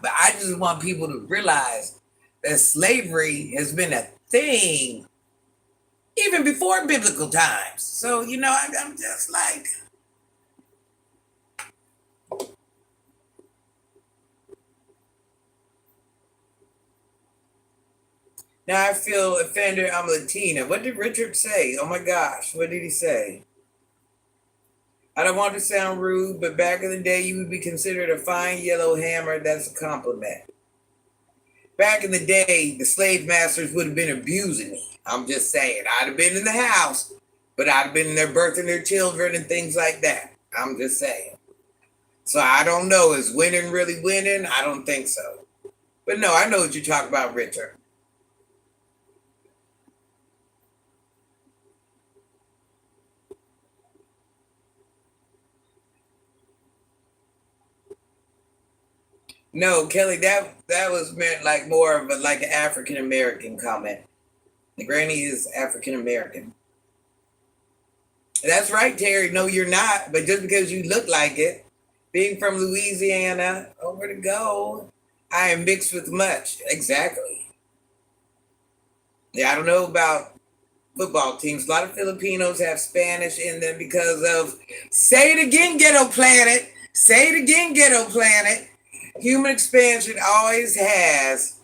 But I just want people to realize that slavery has been a thing even before biblical times. So, I'm just like, now I feel offended. I'm Latina. What did Richard say? Oh my gosh, what did he say? I don't want to sound rude, but back in the day, you would be considered a fine yellow hammer. That's a compliment. Back in the day, the slave masters would have been abusing me. I'm just saying. I'd have been in the house, but I'd have been there birthing their children and things like that. I'm just saying. So I don't know. Is winning really winning? I don't think so. But no, I know what you talk about, Richard. No, Kelly, that was meant like more of like an African American comment. The granny is African American. That's right, Terry. No, you're not. But just because you look like it, being from Louisiana, over to go. I am mixed with much. Exactly. Yeah, I don't know about football teams. A lot of Filipinos have Spanish in them because of, say it again, Ghetto Planet. Say it again, Ghetto Planet. Human expansion always has.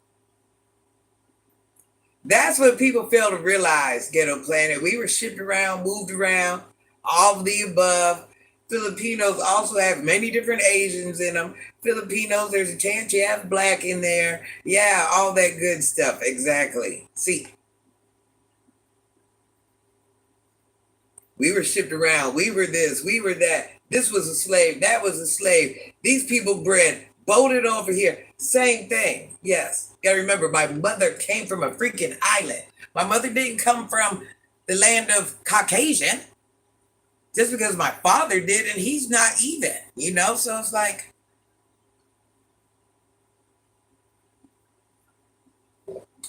That's what people fail to realize, Ghetto Planet. We were shipped around, moved around, all of the above. Filipinos also have many different Asians in them. Filipinos, there's a chance you have black in there. Yeah, all that good stuff. Exactly. See, we were shipped around. We were this, we were that. This was a slave. That was a slave. These people bred, boated over here. Same thing. Yes. Gotta remember, my mother came from a freaking island. My mother didn't come from the land of Caucasian. Just because my father did, and he's not even, So it's like,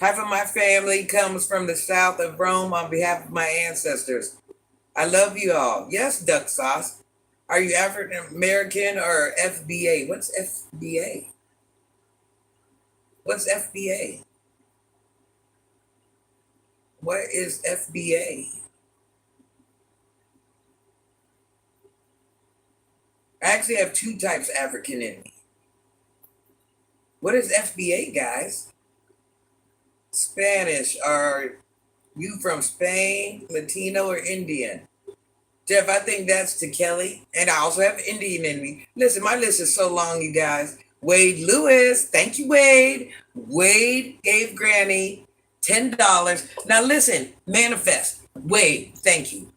Half of my family comes from the south of Rome on behalf of my ancestors. I love you all. Yes, duck sauce. Are you African American or FBA? What's FBA? What's FBA? What is FBA? I actually have two types of African in me. What is FBA, guys? Spanish. Are you from Spain, Latino, or Indian? Jeff, I think that's to Kelly. And I also have Indian in me. Listen, my list is so long, you guys. Wade Lewis. Thank you, Wade. Wade gave Granny $10. Now listen, manifest. Wade, thank you.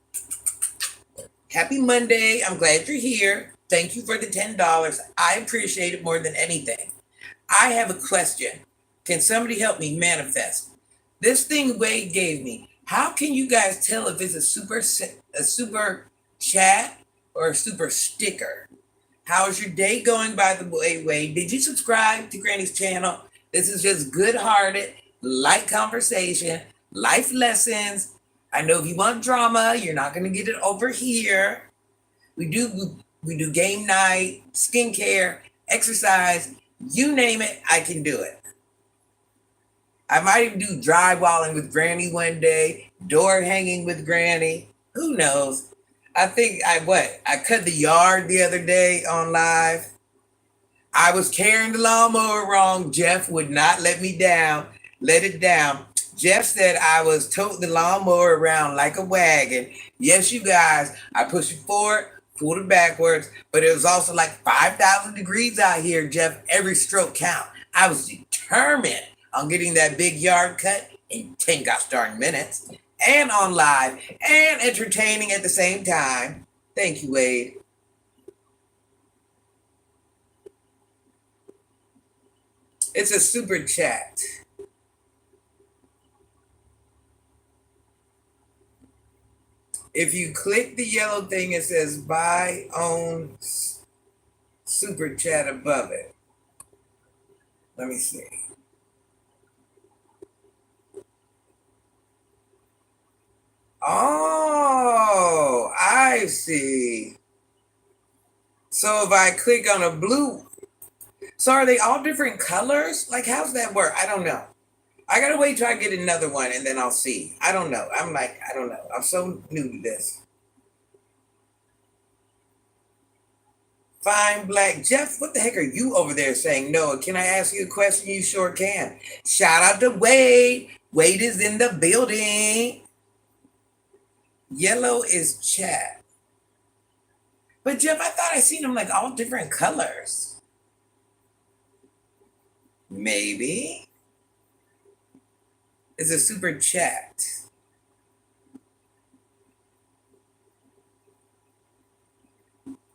Happy Monday. I'm glad you're here. Thank you for the $10. I appreciate it more than anything. I have a question. Can somebody help me manifest? This thing Wade gave me, how can you guys tell if it's a super chat or a super sticker? How's your day going, by the way, Wade? Did you subscribe to Granny's channel? This is just good-hearted, light conversation, life lessons. I know if you want drama, you're not going to get it over here. We do game night, skincare, exercise, you name it, I can do it. I might even do drywalling with Granny one day, door hanging with Granny. Who knows? I think I cut the yard the other day on live. I was carrying the lawnmower wrong. Jeff would not let me down, let it down. Jeff said I was toting the lawnmower around like a wagon. Yes, you guys, I pushed it forward, pulled it backwards, but it was also like 5,000 degrees out here, Jeff. Every stroke count. I was determined on getting that big yard cut in 10 gosh darn minutes, and on live, and entertaining at the same time. Thank you, Wade. It's a super chat. If you click the yellow thing, it says buy own super chat above it. Let me see. Oh, I see. So if I click on a blue, so are they all different colors? Like, how's that work? I don't know. I gotta wait till I get another one and then I'll see. I don't know. I don't know. I'm so new to this. Fine Black Jeff, what the heck are you over there saying? No, can I ask you a question? You sure can. Shout out to Wade. Wade is in the building. Yellow is chat. But Jeff, I thought I seen them like all different colors. Maybe. It's a super chat.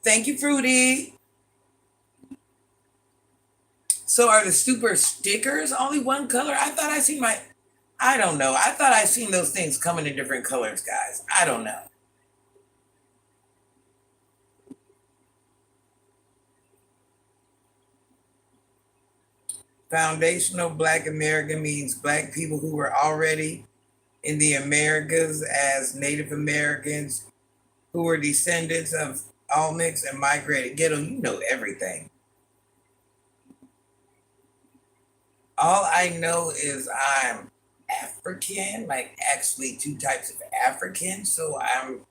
Thank you, Fruity. So are the super stickers only one color? I thought I seen I don't know. I thought I seen those things coming in different colors, guys. I don't know. Foundational Black American means Black people who were already in the Americas as Native Americans who were descendants of Olmecs and migrated. Ghetto, you know everything. All I know is I'm African, like actually two types of African. So I'm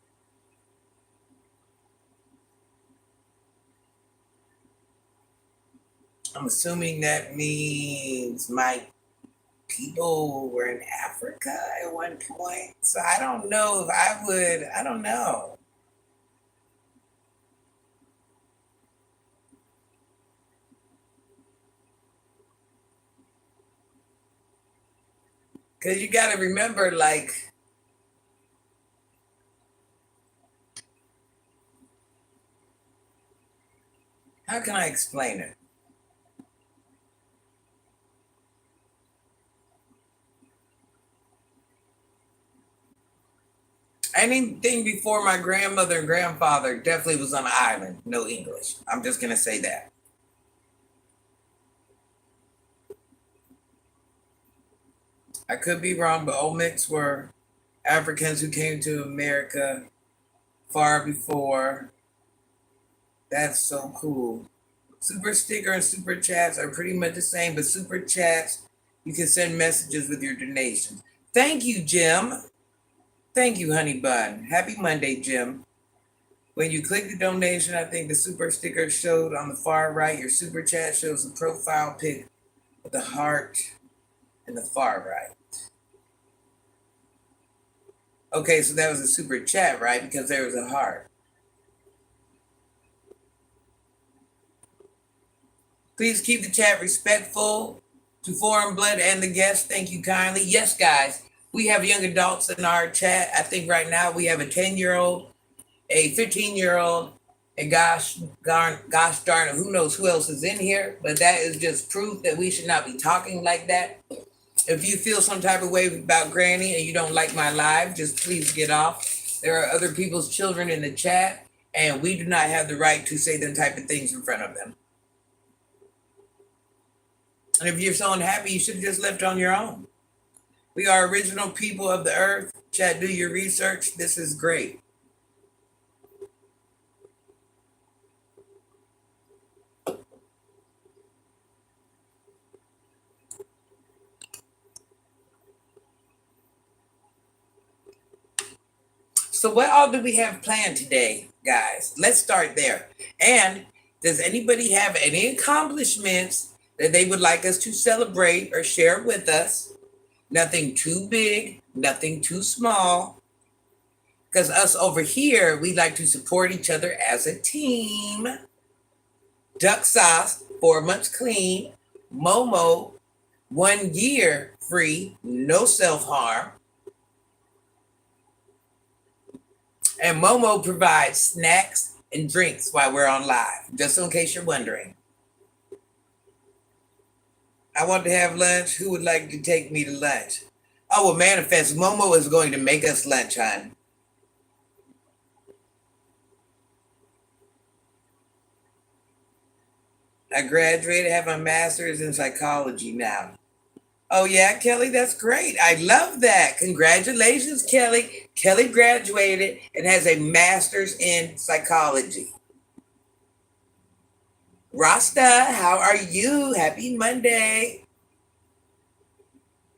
assuming that means my people were in Africa at one point. So I don't know if I don't know. Because you got to remember, like, how can I explain it? Anything before my grandmother and grandfather definitely was on an island, no English. I'm just going to say that. I could be wrong, but Olmecs were Africans who came to America far before. That's so cool. Super sticker and super chats are pretty much the same, but super chats, you can send messages with your donations. Thank you, Jim. Thank you, Honey Bun. Happy Monday, Jim. When you click the donation, I think the super sticker showed on the far right. Your super chat shows the profile pic with the heart in the far right. Okay, so that was a super chat, right? Because there was a heart. Please keep the chat respectful to foreign blood and the guests. Thank you kindly. Yes, guys, we have young adults in our chat. I think right now we have a 10-year-old, a 15-year-old, and gosh darn it, who knows who else is in here? But that is just proof that we should not be talking like that. If you feel some type of way about Granny and you don't like my live, just please get off. There are other people's children in the chat, and we do not have the right to say them type of things in front of them. And if you're so unhappy, you should have just left on your own. We are original people of the earth. Chat, do your research. This is great. So what all do we have planned today, guys? Let's start there. And does anybody have any accomplishments that they would like us to celebrate or share with us? Nothing too big, nothing too small. Because us over here, we like to support each other as a team. Duck Sauce, 4 months clean. Momo, 1 year free, no self-harm. And Momo provides snacks and drinks while we're on live, just in case you're wondering. I want to have lunch. Who would like to take me to lunch? Oh, well, manifest. Momo is going to make us lunch, hon. I graduated, have my master's in psychology now. Oh, yeah, Kelly, that's great. I love that. Congratulations, Kelly. Kelly graduated and has a master's in psychology. Rasta, how are you? Happy Monday.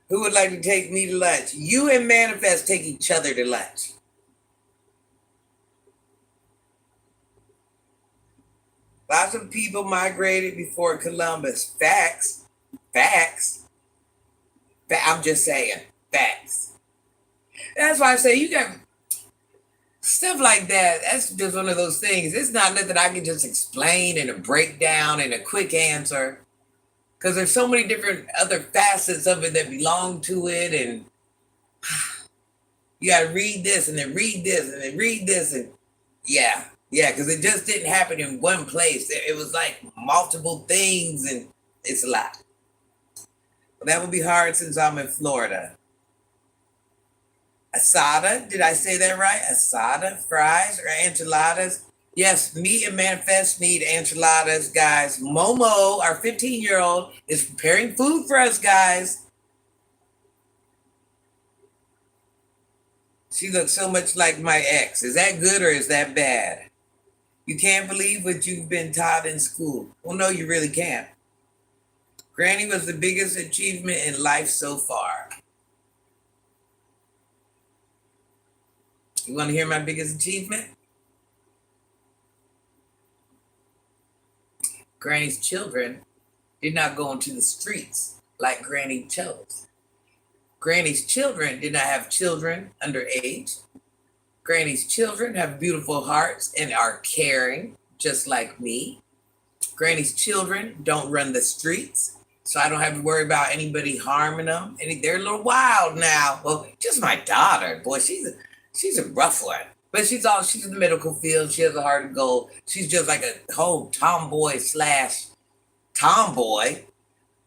Who would like to take me to lunch? You and Manifest take each other to lunch. Lots of people migrated before Columbus. Facts. Facts. I'm just saying. Facts. That's why I say you got stuff like that. That's just one of those things. It's not nothing I can just explain in a breakdown and a quick answer. Because there's so many different other facets of it that belong to it. And you got to read this and then read this and then read this. And yeah, because it just didn't happen in one place. It was like multiple things, and it's a lot. But that would be hard since I'm in Florida. Asada, did I say that right? Asada, fries or enchiladas? Yes, me and Manifest need enchiladas, guys. Momo, our 15-year-old, is preparing food for us, guys. She looks so much like my ex. Is that good or is that bad? You can't believe what you've been taught in school. Well, no, you really can't. Granny was the biggest achievement in life so far. You want to hear my biggest achievement? Granny's children did not go into the streets like Granny chose. Granny's children did not have children underage. Granny's children have beautiful hearts and are caring, just like me. Granny's children don't run the streets, so I don't have to worry about anybody harming them. They're a little wild now. Well, just my daughter, boy, she's a rough one. But she's in the medical field. She has a heart of gold. She's just like a whole tomboy / tomboy.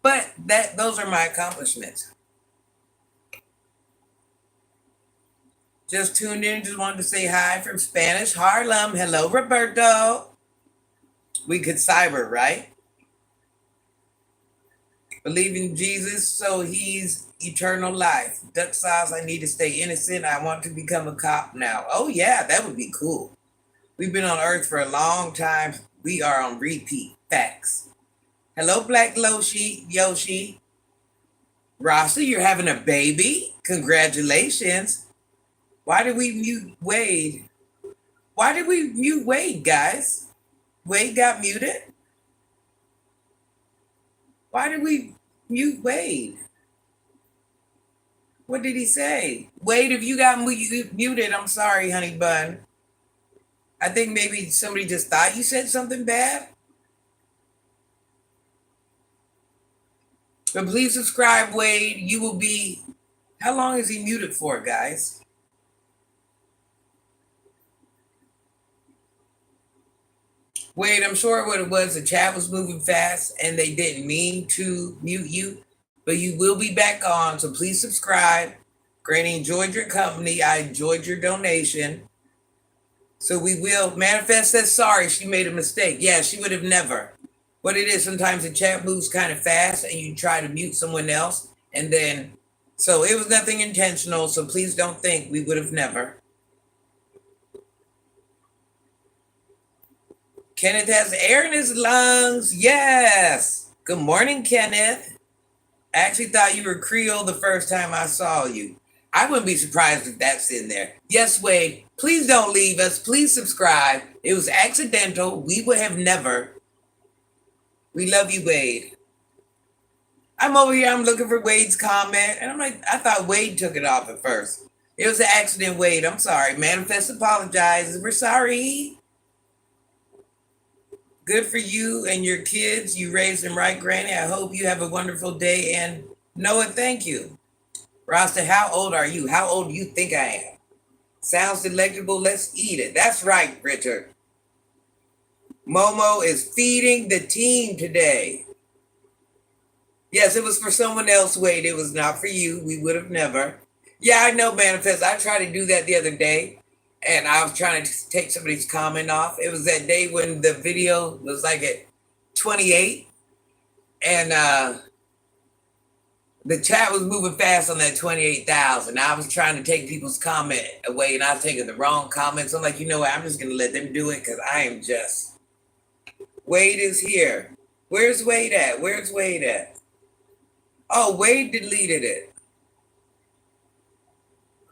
But those are my accomplishments. Just tuned in. Just wanted to say hi from Spanish Harlem. Hello, Roberto. We could cyber, right? Believe in Jesus, so he's eternal life. Duck sauce, I need to stay innocent. I want to become a cop now. Oh, yeah, that would be cool. We've been on Earth for a long time. We are on repeat. Facts. Hello, Black Yoshi. Rasta, you're having a baby? Congratulations. Why did we mute Wade? Why did we mute Wade, guys? Wade got muted? Why did we mute Wade? What did he say? Wade, if you got muted, I'm sorry, honey bun. I think maybe somebody just thought you said something bad. But please subscribe, Wade. You will be... How long is he muted for, guys? Wade, I'm sure what it was, the chat was moving fast and they didn't mean to mute you. But you will be back on, so please subscribe. Granny enjoyed your company. I enjoyed your donation. So we will... Manifest says sorry, she made a mistake. Yeah, she would have never. What it is, sometimes the chat moves kind of fast and you try to mute someone else. And then, so it was nothing intentional. So please don't think we would have never. Kenneth has air in his lungs. Yes. Good morning, Kenneth. I actually thought you were Creole the first time I saw you. I wouldn't be surprised if that's in there. Yes, Wade, please don't leave us. Please subscribe. It was accidental. We would have never. We love you, Wade. I'm over here. I'm looking for Wade's comment. And I'm like, I thought Wade took it off at first. It was an accident, Wade. I'm sorry. Manifest apologizes. We're sorry. Good for you and your kids. You raised them right, Granny. I hope you have a wonderful day. And Noah, thank you. Rasta, how old are you? How old do you think I am? Sounds delectable. Let's eat it. That's right, Richard. Momo is feeding the team today. Yes, it was for someone else, Wade. It was not for you. We would have never. Yeah, I know, Manifest. I tried to do that the other day. And I was trying to take somebody's comment off. It was that day when the video was like at 28. And the chat was moving fast on that 28,000. I was trying to take people's comment away and I was taking the wrong comments. I'm like, you know what? I'm just going to let them do it because I am just... Wade is here. Where's Wade at? Where's Wade at? Oh, Wade deleted it.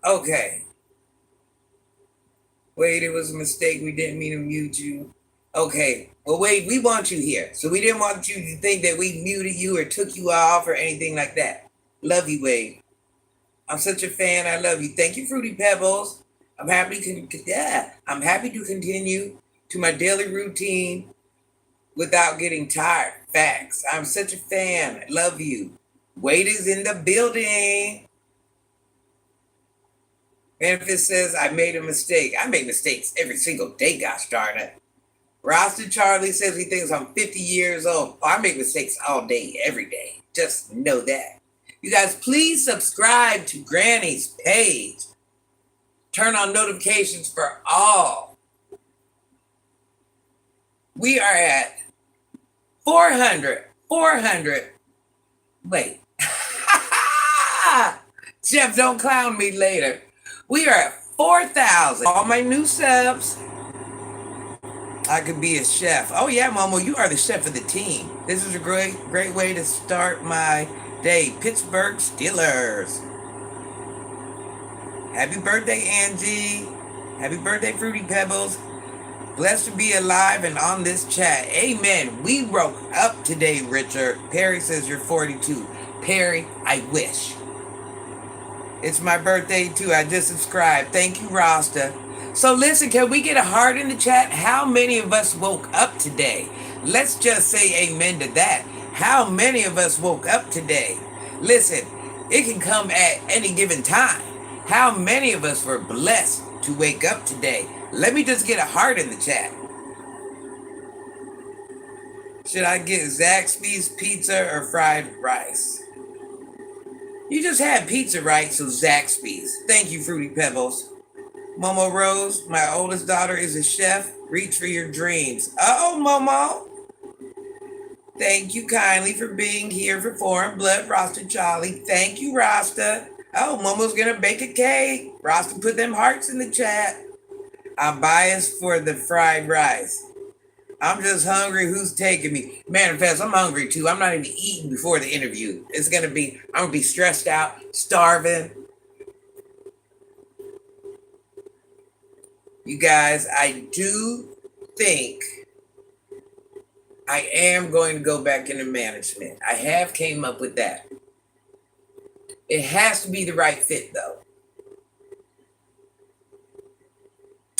Okay. Wade, it was a mistake. We didn't mean to mute you. Okay. Well, Wade, we want you here. So we didn't want you to think that we muted you or took you off or anything like that. Love you, Wade. I'm such a fan. I love you. Thank you, Fruity Pebbles. I'm happy to continue to my daily routine without getting tired. Facts. I'm such a fan. I love you. Wade is in the building. Memphis says, I made a mistake. I make mistakes every single day, gosh darn it. Rasta Charlie says he thinks I'm 50 years old. Oh, I make mistakes all day, every day. Just know that. You guys, please subscribe to Granny's page. Turn on notifications for all. We are at 400. Wait. Jeff, don't clown me later. We are at 4,000. All my new subs. I could be a chef. Oh yeah, Momo, you are the chef of the team. This is a great way to start my day. Pittsburgh Steelers. Happy birthday, Angie. Happy birthday, Fruity Pebbles. Blessed to be alive and on this chat. Amen. We woke up today, Richard. Perry says you're 42. Perry, I wish. It's my birthday too. I just subscribed. Thank you, Rasta. So listen, can we get a heart in the chat? How many of us woke up today? Let's just say amen to that. How many of us woke up today? Listen, it can come at any given time. How many of us were blessed to wake up today? Let me just get a heart in the chat. Should I get Zaxby's pizza or fried rice? You just had pizza, right? So Zaxby's. Thank you, Fruity Pebbles. Momo Rose, my oldest daughter is a chef. Reach for your dreams. Uh-oh, Momo. Thank you kindly for being here for Foreign Blood, Rasta Charlie. Thank you, Rasta. Oh, Momo's gonna bake a cake. Rasta put them hearts in the chat. I'm biased for the fried rice. I'm just hungry. Who's taking me? Manifest, I'm hungry too. I'm not even eating before the interview. I'm gonna be stressed out, starving. You guys, I do think I am going to go back into management. I have came up with that. It has to be the right fit though.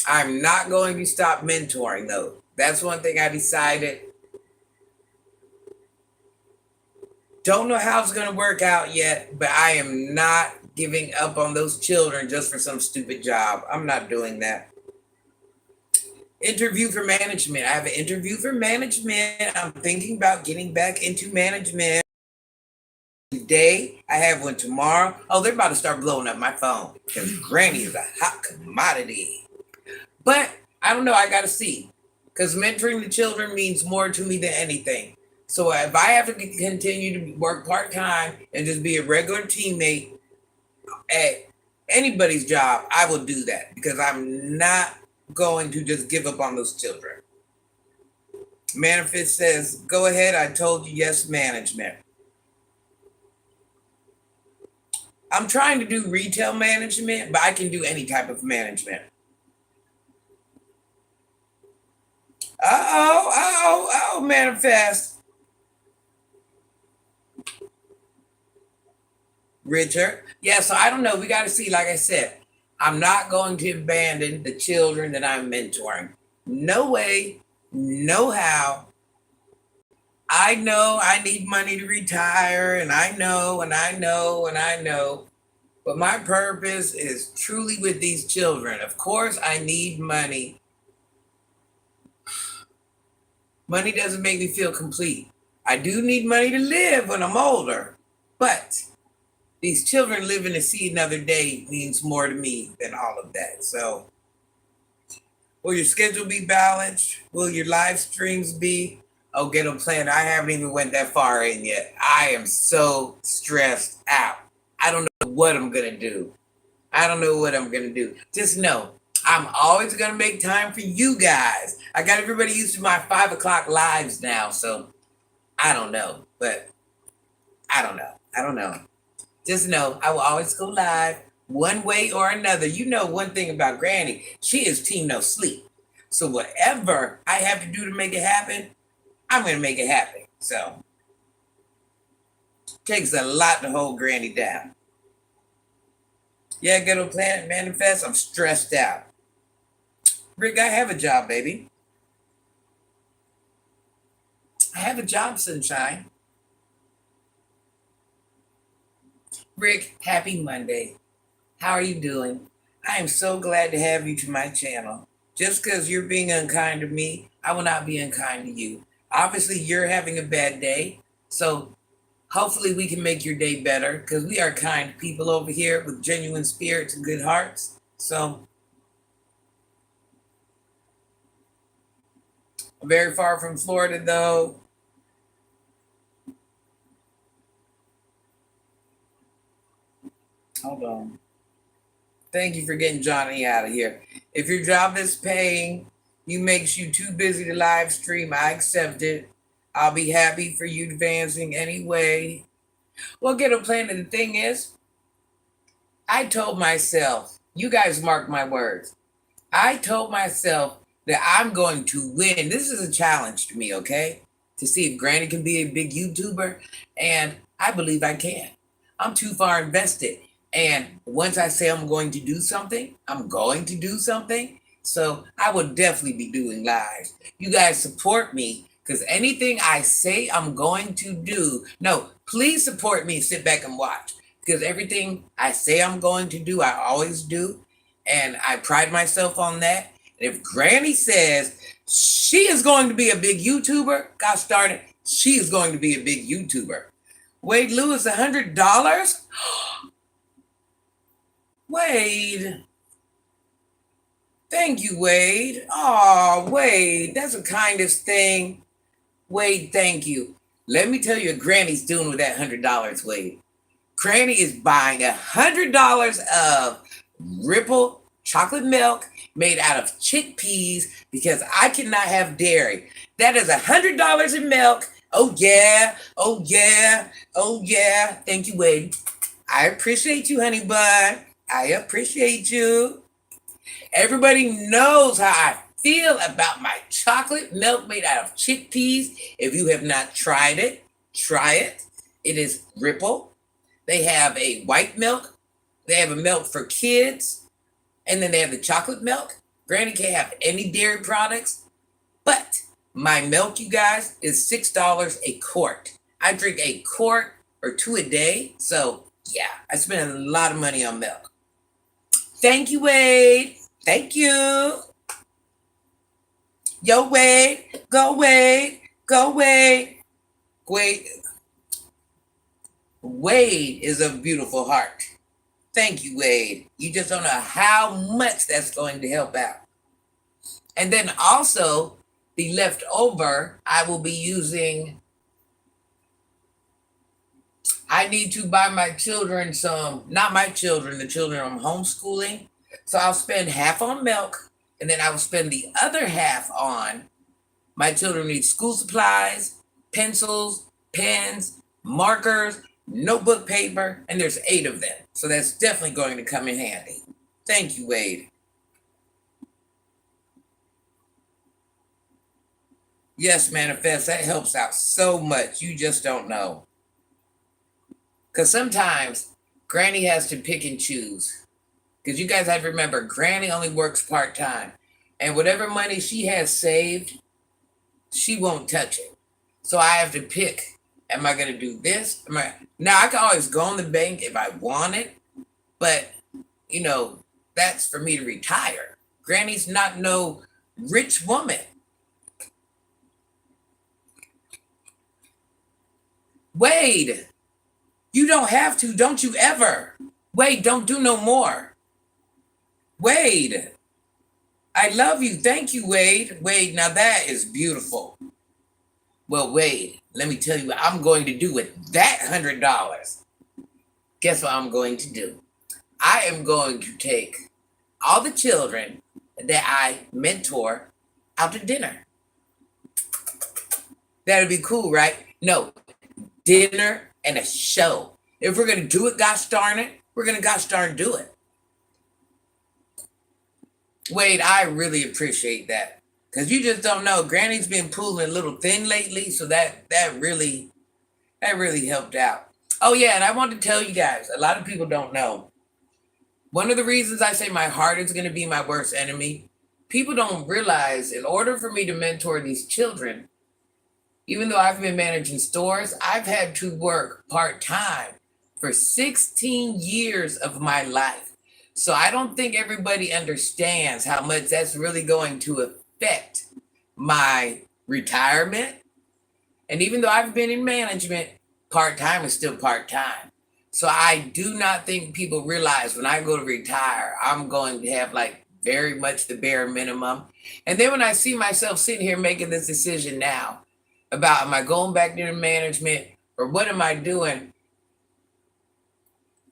I'm not going to stop mentoring though. That's one thing I decided. Don't know how it's going to work out yet, but I am not giving up on those children just for some stupid job. I'm not doing that. Interview for management. I have an interview for management. I'm thinking about getting back into management. Today, I have one tomorrow. Oh, they're about to start blowing up my phone because Granny is a hot commodity. But I don't know. I got to see because mentoring the children means more to me than anything. So if I have to continue to work part-time and just be a regular teammate at anybody's job, I will do that because I'm not going to just give up on those children. Manifest says, go ahead. I told you yes, management. I'm trying to do retail management, but I can do any type of management. Manifest. Richard. Yeah, so I don't know. We got to see. Like I said, I'm not going to abandon the children that I'm mentoring. No way, no how. I know I need money to retire, and I know, and I know, and I know. But my purpose is truly with these children. Of course, I need money. Money doesn't make me feel complete. I do need money to live when I'm older, but these children living to see another day means more to me than all of that. So, will your schedule be balanced? Will your live streams be? Oh, Ghetto Plan, I haven't even went that far in yet. I am so stressed out. I don't know what I'm going to do. Just know, I'm always going to make time for you guys. I got everybody used to my 5 o'clock lives now, so I don't know. But I don't know. Just know I will always go live one way or another. You know one thing about Granny, she is team no sleep. So whatever I have to do to make it happen, I'm going to make it happen. So it takes a lot to hold Granny down. Yeah, Ghetto Planet Manifest, I'm stressed out. Rick, I have a job, baby. I have a job, sunshine. Rick, happy Monday. How are you doing? I am so glad to have you to my channel. Just because you're being unkind to me, I will not be unkind to you. Obviously, you're having a bad day, so hopefully we can make your day better because we are kind people over here with genuine spirits and good hearts. So, very far from Florida, though. Hold on. Thank you for getting Johnny out of here. If your job is paying, you makes you too busy to live stream, I accept it. I'll be happy for you advancing anyway. Well, Ghetto Planet, the thing is, I told myself, you guys mark my words. I told myself that I'm going to win. This is a challenge to me, okay? To see if Granny can be a big YouTuber. And I believe I can. I'm too far invested. And once I say I'm going to do something, I'm going to do something. So I will definitely be doing lives. You guys support me because anything I say I'm going to do, no, please support me, sit back and watch. Because everything I say I'm going to do, I always do. And I pride myself on that. And if Granny says she is going to be a big YouTuber, got started, she is going to be a big YouTuber. Wade Lewis, $100? Wade. Thank you, Wade. Oh, Wade, that's the kindest thing. Wade, thank you. Let me tell you what Granny's doing with that $100, Wade. Granny is buying $100 of Ripple chocolate milk made out of chickpeas because I cannot have dairy. That is $100 in milk. Oh yeah, oh yeah, oh yeah. Thank you, Wade. I appreciate you, honey bun. I appreciate you. Everybody knows how I feel about my chocolate milk made out of chickpeas. If you have not tried it, try it. It is Ripple. They have a white milk. They have a milk for kids. And then they have the chocolate milk. Granny can't have any dairy products. But my milk, you guys, is $6 a quart. I drink a quart or two a day. So, yeah, I spend a lot of money on milk. Thank you, Wade. Thank you. Yo, Wade. Go, Wade. Go, Wade. Wade. Wade is a beautiful heart. Thank you, Wade. You just don't know how much that's going to help out. And then also, the leftover, I will be using. I need to buy my children some, not my children, the children I'm homeschooling. So I'll spend half on milk, and then I will spend the other half on my children need school supplies, pencils, pens, markers, notebook paper, and there's 8 of them. So that's definitely going to come in handy. Thank you, Wade. Yes, Manifest, that helps out so much. You just don't know. Because sometimes Granny has to pick and choose. Because you guys have to remember, Granny only works part-time. And whatever money she has saved, she won't touch it. So I have to pick. Am I going to do this? Now, I can always go in the bank if I want it. But, that's for me to retire. Granny's not no rich woman. Wade, you don't have to. Don't you ever. Wade, don't do no more. Wade, I love you. Thank you, Wade. Wade, now that is beautiful. Well, Wade, let me tell you what I'm going to do with that $100. Guess what I'm going to do? I am going to take all the children that I mentor out to dinner. That'd be cool, right? No, dinner and a show. If we're going to do it, gosh darn it, we're going to gosh darn do it. Wade, I really appreciate that. Because you just don't know. Granny's been pulling a little thin lately, so that really helped out. Oh, yeah, and I want to tell you guys, a lot of people don't know. One of the reasons I say my heart is going to be my worst enemy, people don't realize in order for me to mentor these children, even though I've been managing stores, I've had to work part-time for 16 years of my life. So I don't think everybody understands how much that's really going to affect my retirement. And even though I've been in management, part-time is still part-time. So I do not think people realize when I go to retire, I'm going to have very much the bare minimum. And then when I see myself sitting here making this decision now about am I going back into management or what am I doing?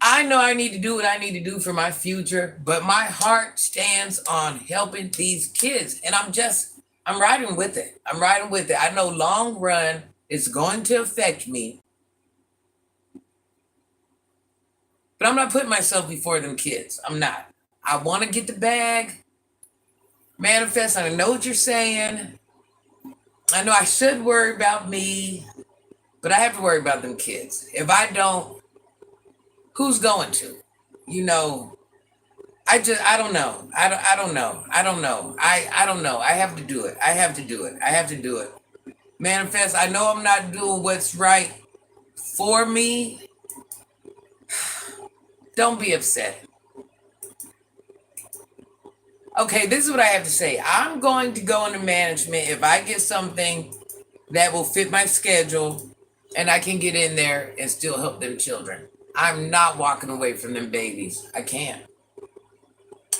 I know I need to do what I need to do for my future, but my heart stands on helping these kids. And I'm riding with it. I'm riding with it. I know long run it's going to affect me. But I'm not putting myself before them kids. I'm not. I want to get the bag. Manifest, I know what you're saying. I know I should worry about me, but I have to worry about them kids. If I don't, who's going to? I don't know. I don't know. I don't know. I don't know. I have to do it. I have to do it. I have to do it. Manifest, I know I'm not doing what's right for me. Don't be upset. Okay, this is what I have to say. I'm going to go into management if I get something that will fit my schedule and I can get in there and still help them children. I'm not walking away from them babies. I can't.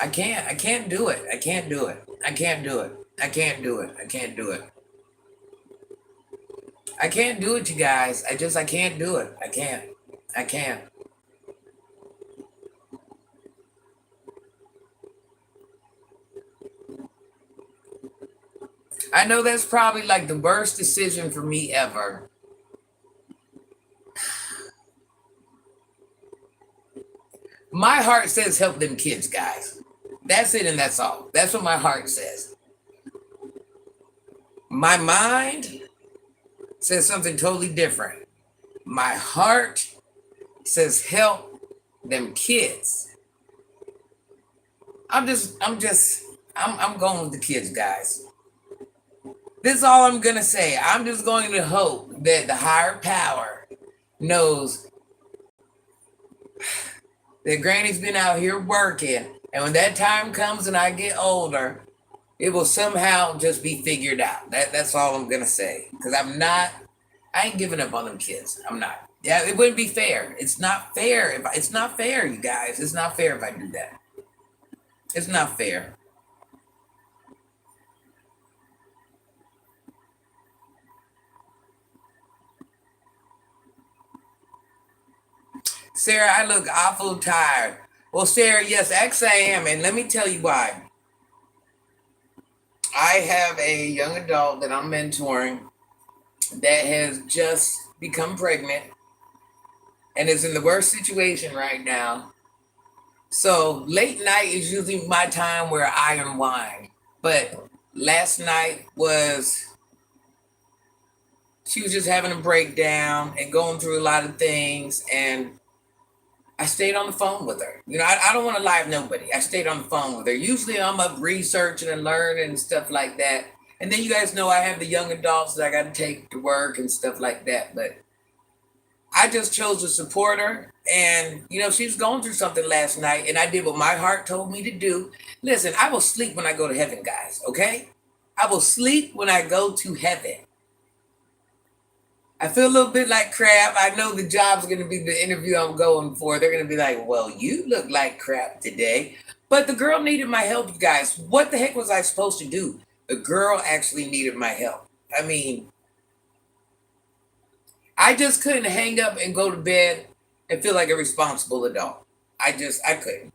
I can't do it. I can't do it. I can't do it. I can't do it. I can't do it. I can't do it, you guys. I can't do it. I can't. I can't. I know that's probably like the worst decision for me ever. My heart says help them kids, guys. That's it and that's all. That's what my heart says. My mind says something totally different. My heart says help them kids. I'm going with the kids, guys. This is all I'm gonna say. I'm just going to hope that the higher power knows that Granny's been out here working, and when that time comes and I get older, it will somehow just be figured out. That's all I'm gonna say. Because I ain't giving up on them kids. I'm not. Yeah, it wouldn't be fair. It's not fair. It's not fair, you guys. It's not fair if I do that. It's not fair. Sarah, I look awful tired. Well, Sarah, yes, actually I am, and let me tell you why. I have a young adult that I'm mentoring that has just become pregnant and is in the worst situation right now. So late night is usually my time where I unwind. But last night she was just having a breakdown and going through a lot of things, and I stayed on the phone with her. I don't want to lie to nobody. I stayed on the phone with her. Usually I'm up researching and learning and stuff like that. And then you guys know I have the young adults that I got to take to work and stuff like that. But I just chose to support her. And, she was going through something last night, and I did what my heart told me to do. Listen, I will sleep when I go to heaven, guys, okay? I will sleep when I go to heaven. I feel a little bit like crap. I know the job's going to be the interview I'm going for. They're going to be like, well, you look like crap today. But the girl needed my help, you guys. What the heck was I supposed to do? The girl actually needed my help. I mean, I just couldn't hang up and go to bed and feel like a responsible adult. I couldn't.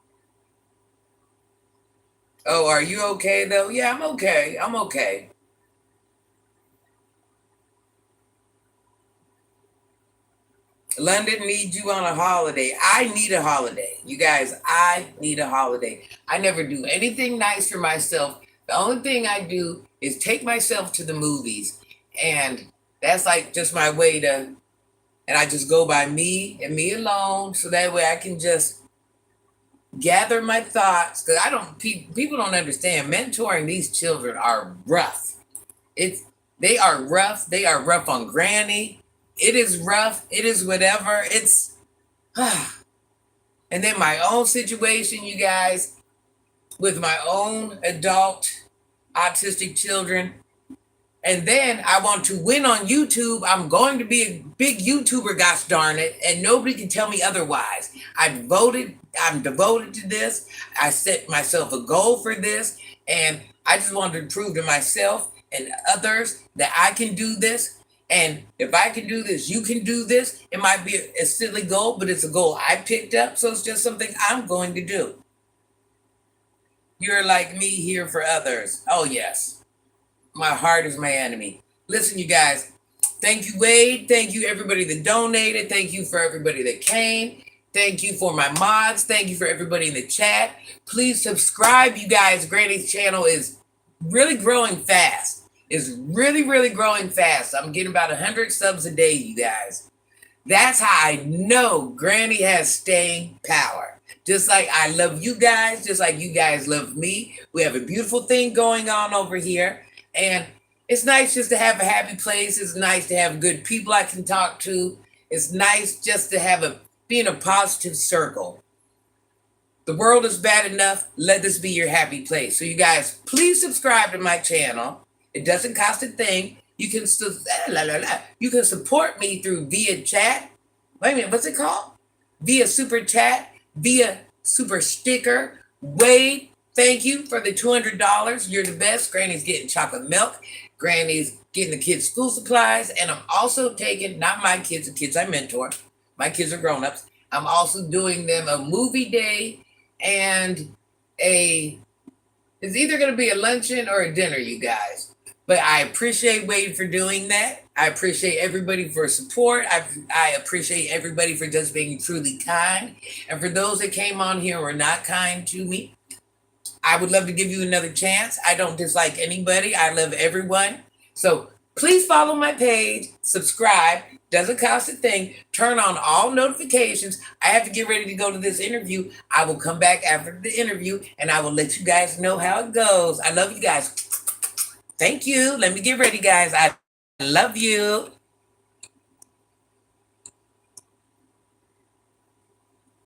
Oh, are you okay though? Yeah, I'm okay. I'm okay. London needs you on a holiday. I need a holiday. You guys, I need a holiday. I never do anything nice for myself. The only thing I do is take myself to the movies. And that's like just my way to, and I just go by me and me alone. So that way I can just gather my thoughts. Because people don't understand. Mentoring these children are rough. They are rough. They are rough on Granny. It is rough. It is whatever. And then my own situation, you guys, with my own adult autistic children. And then I want to win on YouTube. I'm going to be a big YouTuber, gosh darn it. And nobody can tell me otherwise. I'm devoted to this. I set myself a goal for this. And I just wanted to prove to myself and others that I can do this. And if I can do this, you can do this. It might be a silly goal, but it's a goal I picked up. So it's just something I'm going to do. You're like me here for others. Oh, yes. My heart is my enemy. Listen, you guys. Thank you, Wade. Thank you, everybody that donated. Thank you for everybody that came. Thank you for my mods. Thank you for everybody in the chat. Please subscribe, you guys. Granny's channel is really growing fast. It's really, really growing fast. I'm getting about 100 subs a day, you guys. That's how I know Granny has staying power. Just like I love you guys, just like you guys love me. We have a beautiful thing going on over here. And it's nice just to have a happy place. It's nice to have good people I can talk to. It's nice just to be in a positive circle. The world is bad enough. Let this be your happy place. So you guys, please subscribe to my channel. It doesn't cost a thing. You can support me through via chat. Wait a minute, what's it called? Via super chat, via super sticker. Wade, thank you for the $200. You're the best. Granny's getting chocolate milk. grannies getting the kids school supplies, and I'm also taking, not my kids, the kids I mentor, my kids are grown-ups. I'm also doing them a movie day and it's either going to be a luncheon or a dinner, you guys. But I appreciate Wade for doing that. I appreciate everybody for support. I appreciate everybody for just being truly kind. And for those that came on here and were not kind to me, I would love to give you another chance. I don't dislike anybody. I love everyone. So please follow my page, subscribe, doesn't cost a thing, turn on all notifications. I have to get ready to go to this interview. I will come back after the interview and I will let you guys know how it goes. I love you guys. Thank you. Let me get ready, guys. I love you.